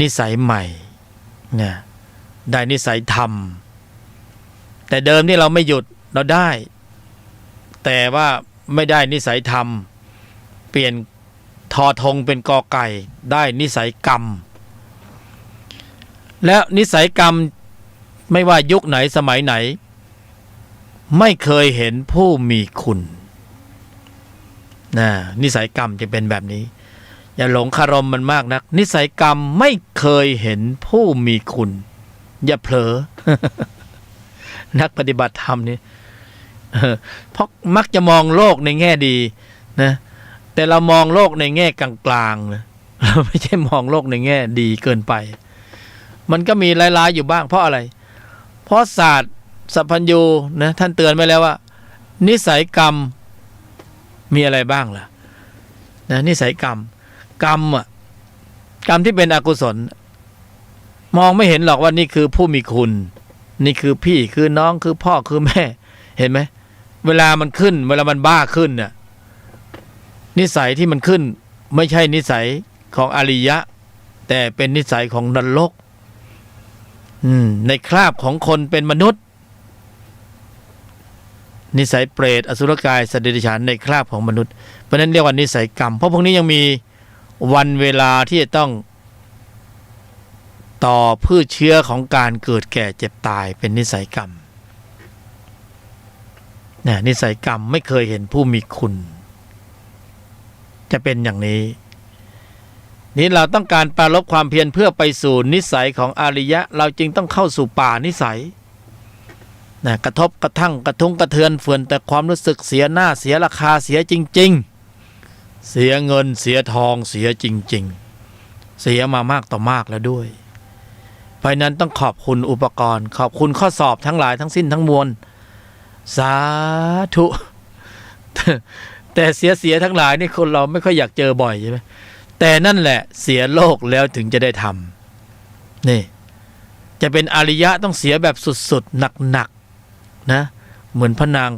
S1: นิสัยใหม่นะได้นิสัยธรรมแต่เดิมที่เราไม่หยุดเราได้แต่ว่าไม่ได้นิสัยธรรมเปลี่ยนทอทงเป็นกอไก่ได้นิสัยกรรมแล้วนิสัยกรรมไม่ว่ายุคไหนสมัยไหนไม่เคยเห็นผู้มีคุณนะนิสัยกรรมจะเป็นแบบนี้อย่าหลงคารมมันมากนักนิสัยกรรมไม่เคยเห็นผู้มีคุณอย่าเผลอ นักปฏิบัติธรรมนี่เพราะมักจะมองโลกในแง่ดีนะแต่เรามองโลกในแง่กลางๆนะเราไม่ใช่มองโลกในแง่ดีเกินไปมันก็มีร้ายๆอยู่บ้างเพราะอะไรเพราะศาสตร์สัพพัญญูนะท่านเตือนไว้แล้วว่านิสัยกรรม มีอะไรบ้างล่ะนะนิสัยกรรมกรรมที่เป็นอกุศลมองไม่เห็นหรอกว่านี่คือผู้มีคุณนี่คือพี่คือน้องคือพ่อคือแม่เห็นไหมเวลามันขึ้นเวลามันบ้าขึ้นเนี่ยนิสัยที่มันขึ้นไม่ใช่นิสัยของอริยะแต่เป็นนิสัยของนรกในคราบของคนเป็นมนุษย์นิสัยเปรตอสุรกายสัตว์เดรัจฉานในคราบของมนุษย์เพราะนั้นเรียกว่านิสัยกรรมเพราะพวกนี้ยังมีวันเวลาที่จะต้องต่อพืชเชื้อของการเกิดแก่เจ็บตายเป็นนิสัยกรรมเนี่ยนิสัยกรรมไม่เคยเห็นผู้มีคุณจะเป็นอย่างนี้นี่เราต้องการปรารภความเพียรเพื่อไปสู่นิสัยของอริยะเราจึงต้องเข้าสู่ป่านิสัยนะกระทบกระทั่งกระทุ้งกระเทือนเฟื่อนแต่ความรู้สึกเสียหน้าเสียราคาเสียจริงๆเสียเงินเสียทองเสียจริงๆเสียมามากต่อมากแล้วด้วยเพราะนั้นต้องขอบคุณอุปกรณ์ขอบคุณข้อสอบทั้งหลายทั้งสิ้นทั้งมวลสาธุแต่เสียทั้งหลายนี่คนเราไม่ค่อยอยากเจอบ่อยใช่ไหมแต่นั่นแหละเสียโลกแล้วถึงจะได้ทำนี่จะเป็นอริยะต้องเสียแบบสุดๆหนักๆนะเหมือนพระนาง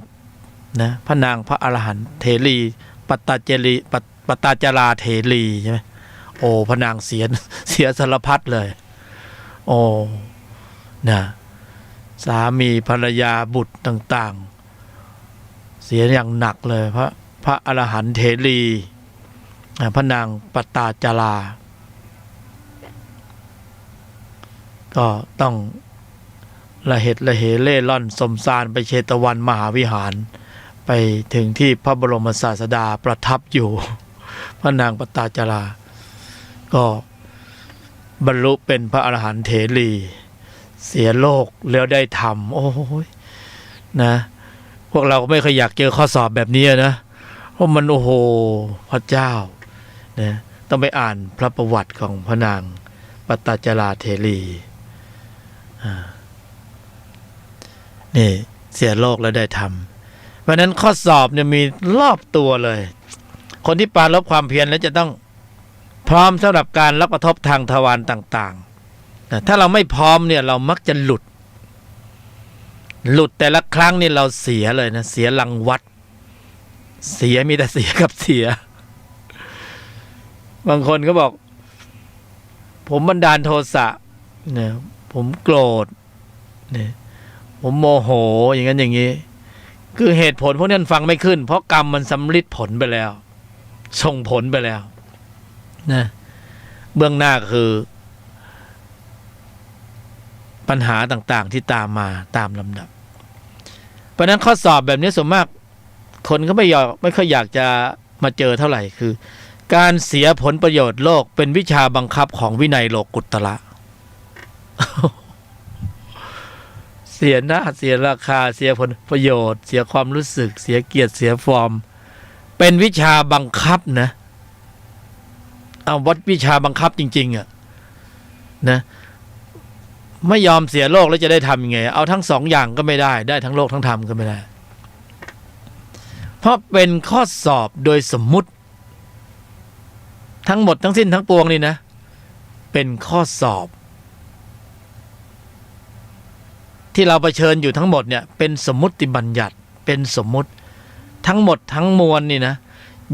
S1: นะพระนางพระอรหันต์เถรีปตาจาราเถรีใช่ไหมโอ้พระนางเสียสารพัดเลยโอ้นะสามีภรรยาบุตรต่างๆเสียอย่างหนักเลยพระอรหันต์เถรีพระนางปตาจาราก็ต้องละเหตุละเหเล่ร่อนสมสารไปเชตวันมหาวิหารไปถึงที่พระบรมศาสดาประทับอยู่พระนางปตาจาราก็บรรลุเป็นพระอรหันต์เถรีเสียโลกแล้วได้ธรรมโอ้ยนะพวกเราก็ไม่เคยอยากเจอข้อสอบแบบนี้นะเพราะมันโอ้โหพระเจ้านะต้องไปอ่านพระประวัติของพระนางปตาจาราเถรีนี่เสียโลกแล้วได้ธรรมเพราะนั้นข้อสอบเนี่ยมีรอบตัวเลยคนที่ปรารภความเพียรแล้วจะต้องพร้อมสำหรับการรับกระทบทางทวารต่างๆถ้าเราไม่พร้อมเนี่ยเรามักจะหลุดแต่ละครั้งนี่เราเสียเลยนะเสียรังวัดเสียมีแต่เสียกับเสียบางคนก็บอกผมบันดาลโทสะเนี่ยผมโกรธเนี่ยผมโมโหอย่างนั้นอย่างนี้คือเหตุผลพวกนั้นฟังไม่ขึ้นเพราะกรรมมันสำลิดผลไปแล้วส่งผลไปแล้วนะเบื้องหน้าคือปัญหาต่างๆที่ตามมาตามลำดับเพราะนั้นข้อสอบแบบนี้ส่วนมากคนก็ไม่ค่อยอยากจะมาเจอเท่าไหร่คือการเสียผลประโยชน์โลกเป็นวิชาบังคับของวินัยโลกุตตระ เสียหน้าเสียราคาเสียผลประโยชน์เสียความรู้สึกเสียเกียรติเสียฟอร์มเป็นวิชาบังคับนะเอาวัดวิชาบังคับจริงๆอ่ะนะไม่ยอมเสียโลกแล้วจะได้ทำยังไงเอาทั้งสองอย่างก็ไม่ได้ทั้งโลกทั้งธรรมก็ไม่ได้เพราะเป็นข้อสอบโดยสมมุติทั้งหมดทั้งสิ้นทั้งปวงนี่นะเป็นข้อสอบที่เราเผชิญอยู่ทั้งหมดเนี่ยเป็นสมมุติบัญญัติเป็นสมมุติทั้งหมดทั้งมวลนี่นะ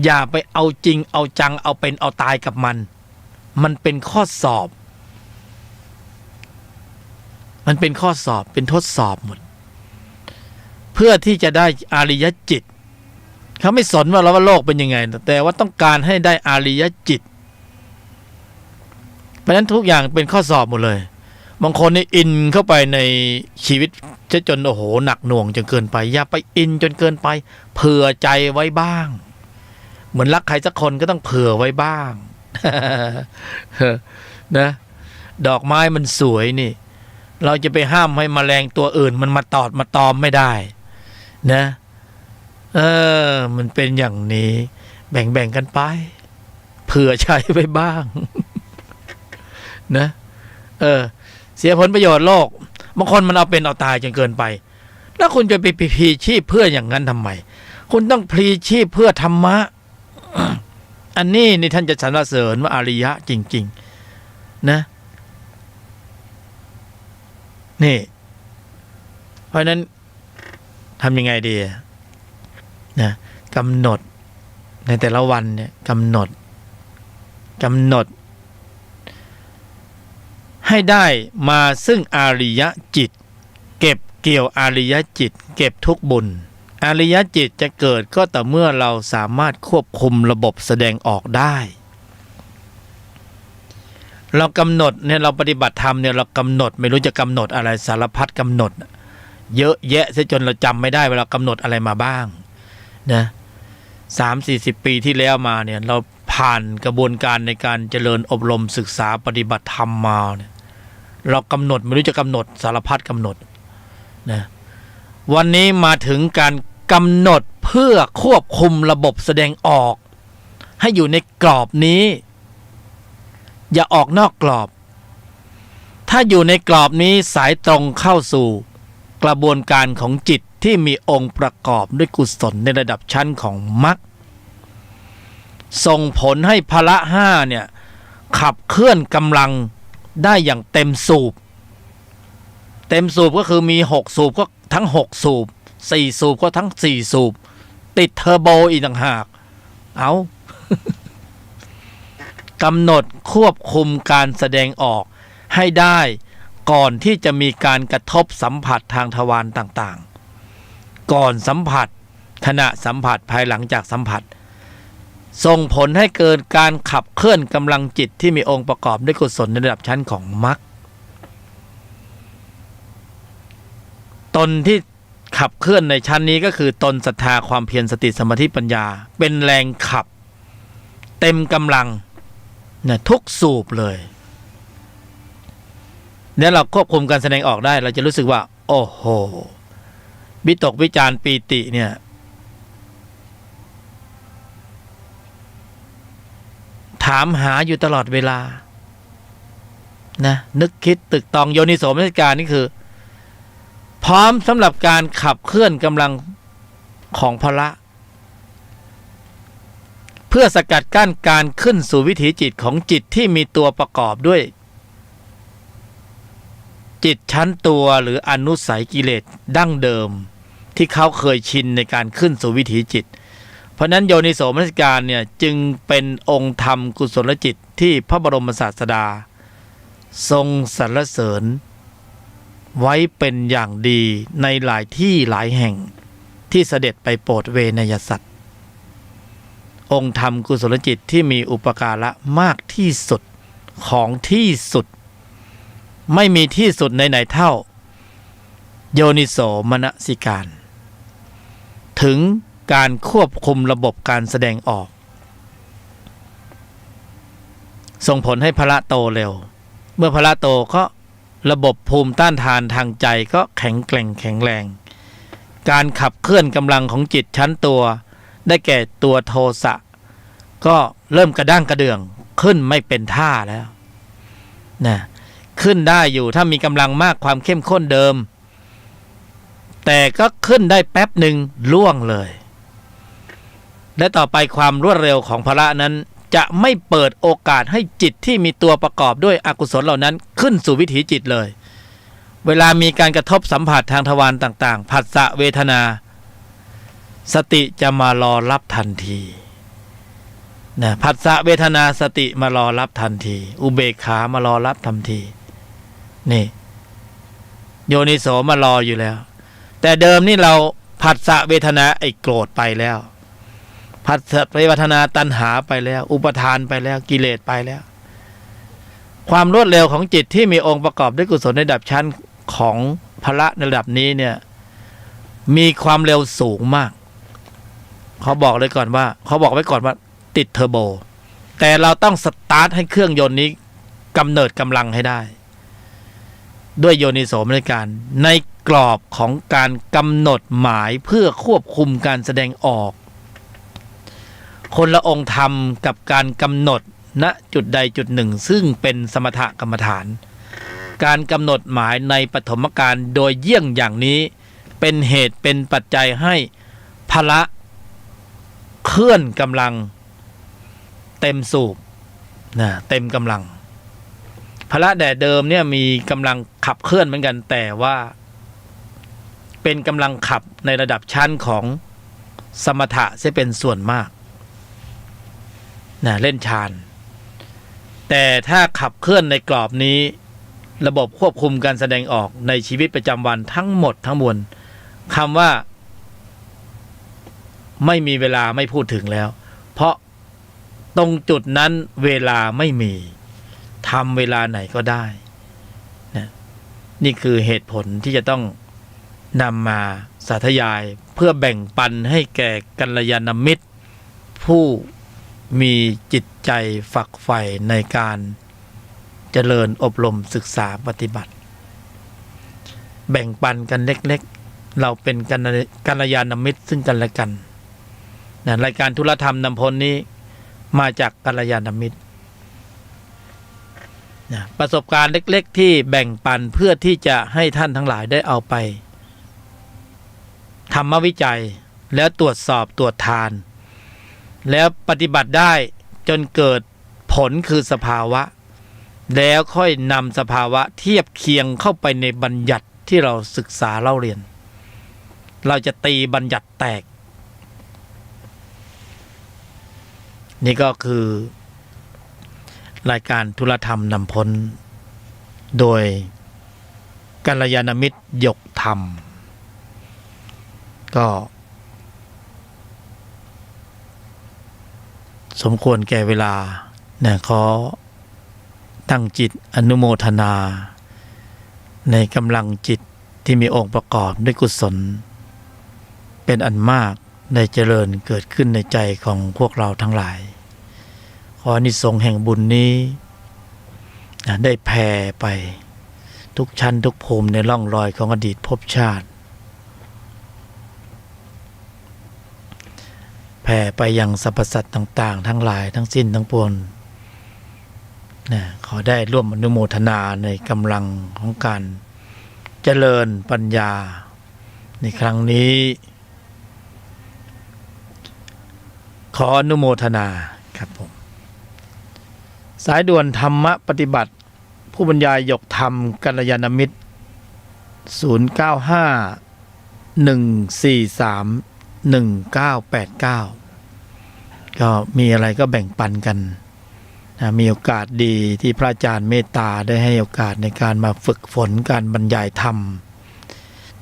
S1: อย่าไปเอาจริงเอาจังเอาเป็นเอาตายกับมันเป็นข้อสอบมันเป็นข้อสอบเป็นทดสอบหมดเพื่อที่จะได้อาริยจิตเขาไม่สนว่าโลกเป็นยังไงแต่ว่าต้องการให้ได้อาริยจิตเพราะฉะนั้นทุกอย่างเป็นข้อสอบหมดเลยบางคนนี่อินเข้าไปในชีวิตจนโอ้โหหนักหน่วงจนเกินไปอย่าไปอินจนเกินไปเผื่อใจไว้บ้างเหมือนรักใครสักคนก็ต้องเผื่อไว้บ้าง นะดอกไม้มันสวยนี่เราจะไปห้ามให้แมลงตัวอื่นมันมาตอมไม่ได้นะมันเป็นอย่างนี้แบ่งกันไปเผื่อใช้ไว้บ้าง นะเสียผลประโยชน์โลกบางคนมันเอาเป็นเอาตายจนเกินไปแล้วคุณจะไปพีชีพเพื่ออย่างนั้นทำไม คุณต้องพลีชีพเพื่อธรรมะ อันนี้นี่ท่านจะสรรเสริญว่าอริยะจริงๆนะนี่เพราะนั้นทำยังไงดีนะกำหนดในแต่ละวันเนี่ยกำหนดให้ได้มาซึ่งอริยจิตเก็บเกี่ยวอริยจิตเก็บทุกบุญอริยจิตจะเกิดก็ต่อเมื่อเราสามารถควบคุมระบบแสดงออกได้เรากำหนดเนี่ยเราปฏิบัติธรรมเนี่ยเรากำหนดไม่รู้จะกำหนดอะไรสารพัดกำหนดเยอะแยะซะจนเราจำไม่ได้เวลากำหนดอะไรมาบ้างนะ30-40 ปีที่แล้วมาเนี่ยเราผ่านกระบวนการในการเจริญอบรมศึกษาปฏิบัติธรรมมาเนี่ยเรากำหนดไม่รู้จะกำหนดสารพัดกำหนดนะวันนี้มาถึงการกำหนดเพื่อควบคุมระบบแสดงออกให้อยู่ในกรอบนี้อย่าออกนอกกรอบถ้าอยู่ในกรอบนี้สายตรงเข้าสู่กระบวนการของจิตที่มีองค์ประกอบด้วยกุศลในระดับชั้นของมรรคส่งผลให้พละห้าเนี่ยขับเคลื่อนกำลังได้อย่างเต็มสูบก็คือมี6สูบก็ทั้ง6สูบ4สูบก็ทั้ง4สูบติดเทอร์โบอีกต่างหากเอา กำหนดควบคุมการแสดงออกให้ได้ก่อนที่จะมีการกระทบสัมผัสทางทวารต่างๆก่อนสัมผัสขณะสัมผัสภายหลังจากสัมผัสส่งผลให้เกิดการขับเคลื่อนกำลังจิตที่มีองค์ประกอบด้วยกุศลในระดับชั้นของมรรคตนที่ขับเคลื่อนในชั้นนี้ก็คือตนศรัทธาความเพียรสติสมาธิปัญญาเป็นแรงขับเต็มกำลังนะทุกสูบเลยเนี่ยเราควบคุมการแสดงออกได้เราจะรู้สึกว่าโอ้โหวิตกวิจารปีติเนี่ยถามหาอยู่ตลอดเวลานะนึกคิดตึกตองโยนิโสมนสิการนี่คือพร้อมสำหรับการขับเคลื่อนกำลังของพละเพื่อสกัดกั้นการขึ้นสู่วิถีจิตของจิตที่มีตัวประกอบด้วยจิตชั้นตัวหรืออนุสัยกิเลสดั้งเดิมที่เขาเคยชินในการขึ้นสู่วิถีจิตเพราะนั้นโยนิโสมนสิการเนี่ยจึงเป็นองค์ธรรมกุศลจิตที่พระบรมศาสดาทรงสรรเสริญไว้เป็นอย่างดีในหลายที่หลายแห่งที่เสด็จไปโปรดเวนยสัตว์องค์ธรรมกุศลจิตที่มีอุปการะมากที่สุดของที่สุดไม่มีที่สุดไหนๆเท่าโยนิโสมนสิการถึงการควบคุมระบบการแสดงออกส่งผลให้พละโตเร็วเมื่อพละโตก็ระบบภูมิต้านทานทางใจก็แข็งแกร่งแข็งแรงการขับเคลื่อนกำลังของจิตชั้นตัวได้แก่ตัวโทสะก็เริ่มกระด้างกระเดื่องขึ้นไม่เป็นท่าแล้วนะขึ้นได้อยู่ถ้ามีกำลังมากความเข้มข้นเดิมแต่ก็ขึ้นได้แป๊บหนึ่งล่วงเลยและต่อไปความรวดเร็วของพละนั้นจะไม่เปิดโอกาสให้จิตที่มีตัวประกอบด้วยอกุศลเหล่านั้นขึ้นสู่วิถีจิตเลยเวลามีการกระทบสัมผัสทางทวารต่างๆผัสสะเวทนาสติจะมารอรับทันทีนะผัสสะเวทนาสติมารอรับทันทีอุเบกขามารอรับทันทีนี่โยนิโสมารออยู่แล้วแต่เดิมนี่เราผัสสะเวทนาไอ้โกรธไปแล้วผัสสะเวทนาตัณหาไปแล้วอุปทานไปแล้วกิเลสไปแล้วความรวดเร็วของจิตที่มีองค์ประกอบด้วยกุศลในระดับชั้นของพละในระดับนี้เนี่ยมีความเร็วสูงมากเขาบอกไว้ก่อนว่าติดเทอร์โบแต่เราต้องสตาร์ทให้เครื่องยนต์นี้กำเนิดกำลังให้ได้ด้วยโยนิโสมนสิการในกรอบของการกำหนดหมายเพื่อควบคุมการแสดงออกคนละองค์ธรรมกับการกำหนดณจุดใดจุดหนึ่งซึ่งเป็นสมถกรรมฐานการกำหนดหมายในปฐมกาลโดยเยี่ยงอย่างนี้เป็นเหตุเป็นปัจจัยให้พละ ลื่อนกำลังเต็มสูบนะเต็มกำลังพละแดดเดิมเนี่ยมีกำลังขับเคลื่อนเหมือนกันแต่ว่าเป็นกำลังขับในระดับชั้นของสมถะจะเป็นส่วนมากนะเล่นฌานแต่ถ้าขับเคลื่อนในกรอบนี้ระบบควบคุมการแสดงออกในชีวิตประจำวันทั้งหมดทั้งมวลคำว่าไม่มีเวลาไม่พูดถึงแล้วเพราะตรงจุดนั้นเวลาไม่มีทำเวลาไหนก็ได้นะนี่คือเหตุผลที่จะต้องนำมาสาธยายเพื่อแบ่งปันให้แก่กัลยาณมิตรผู้มีจิตใจฝักใฝ่ในการเจริญอบรมศึกษาปฏิบัติแบ่งปันกันเล็กๆเราเป็นกัลยาณมิตรซึ่งกันและกันนะรายการธุรธรรมนำพลนี้มาจากกัลยาณมิตรนะประสบการณ์เล็กๆที่แบ่งปันเพื่อที่จะให้ท่านทั้งหลายได้เอาไปธรรมวิจัยแล้วตรวจสอบตรวจทานแล้วปฏิบัติได้จนเกิดผลคือสภาวะแล้วค่อยนำสภาวะเทียบเคียงเข้าไปในบัญญัติที่เราศึกษาเล่าเรียนเราจะตีบัญญัติแตกนี่ก็คือรายการธุรธรรมนำพ้นโดยกัลยาณมิตรหยกธรรมก็สมควรแก่เวลาเนี่ยขอตั้งจิตอนุโมทนาในกำลังจิตที่มีองค์ประกอบด้วยกุศลเป็นอันมากได้เจริญเกิดขึ้นในใจของพวกเราทั้งหลายขออานิสงส์แห่งบุญนี้ได้แผ่ไปทุกชั้นทุกภูมิในร่องรอยของอดีตภพชาติแผ่ไปยังสรรพสัตว์ต่างๆทั้งหลายทั้งสิ้นทั้งปวงขอได้ร่วมอนุโมทนาในกำลังของการเจริญปัญญาในครั้งนี้ขออนุโมทนาครับผมสายด่วนธรรมะปฏิบัติผู้บรรยายหยกธรรมกัลยาณมิตร0951431989ก็มีอะไรก็แบ่งปันกันนะมีโอกาสดีที่พระอาจารย์เมตตาได้ให้โอกาสในการมาฝึกฝนการบรรยายธรรม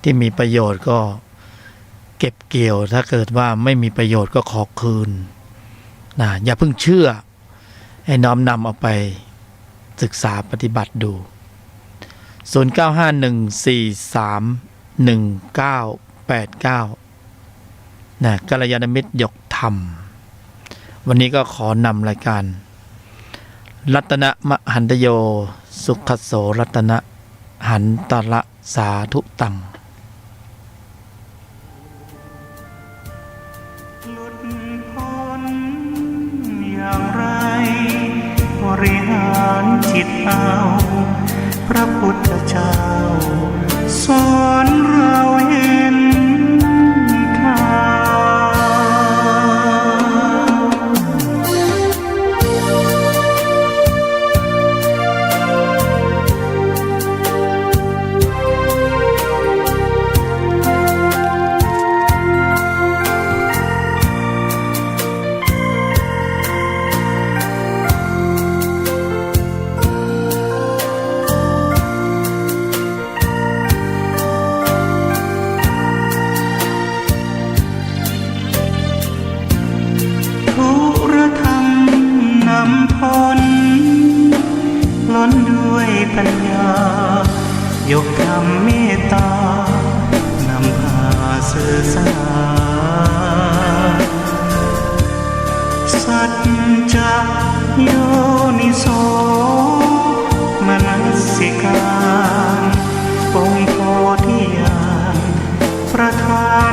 S1: ที่มีประโยชน์ก็เก็บเกี่ยวถ้าเกิดว่าไม่มีประโยชน์ก็ขอคืนนะอย่าเพิ่งเชื่อให้น้อมนำเอาไปศึกษาปฏิบัติดู0951431989นะกัลยาณมิตรหยกธรรมวันนี้ก็ขอนำรายการรัตนะมหันตโยสุขโสรัตนะหันตระสาธุตัง
S2: หลุดพ้นอย่างไรบริหารจิตเอาพระพุทธเจ้าสอนเราเห็นทล้นด้วยปัญญายกธรรมเมตตานำพาสื่อสารสัจจะโยนิโสมนสิการองค์โพธิญาณประทาน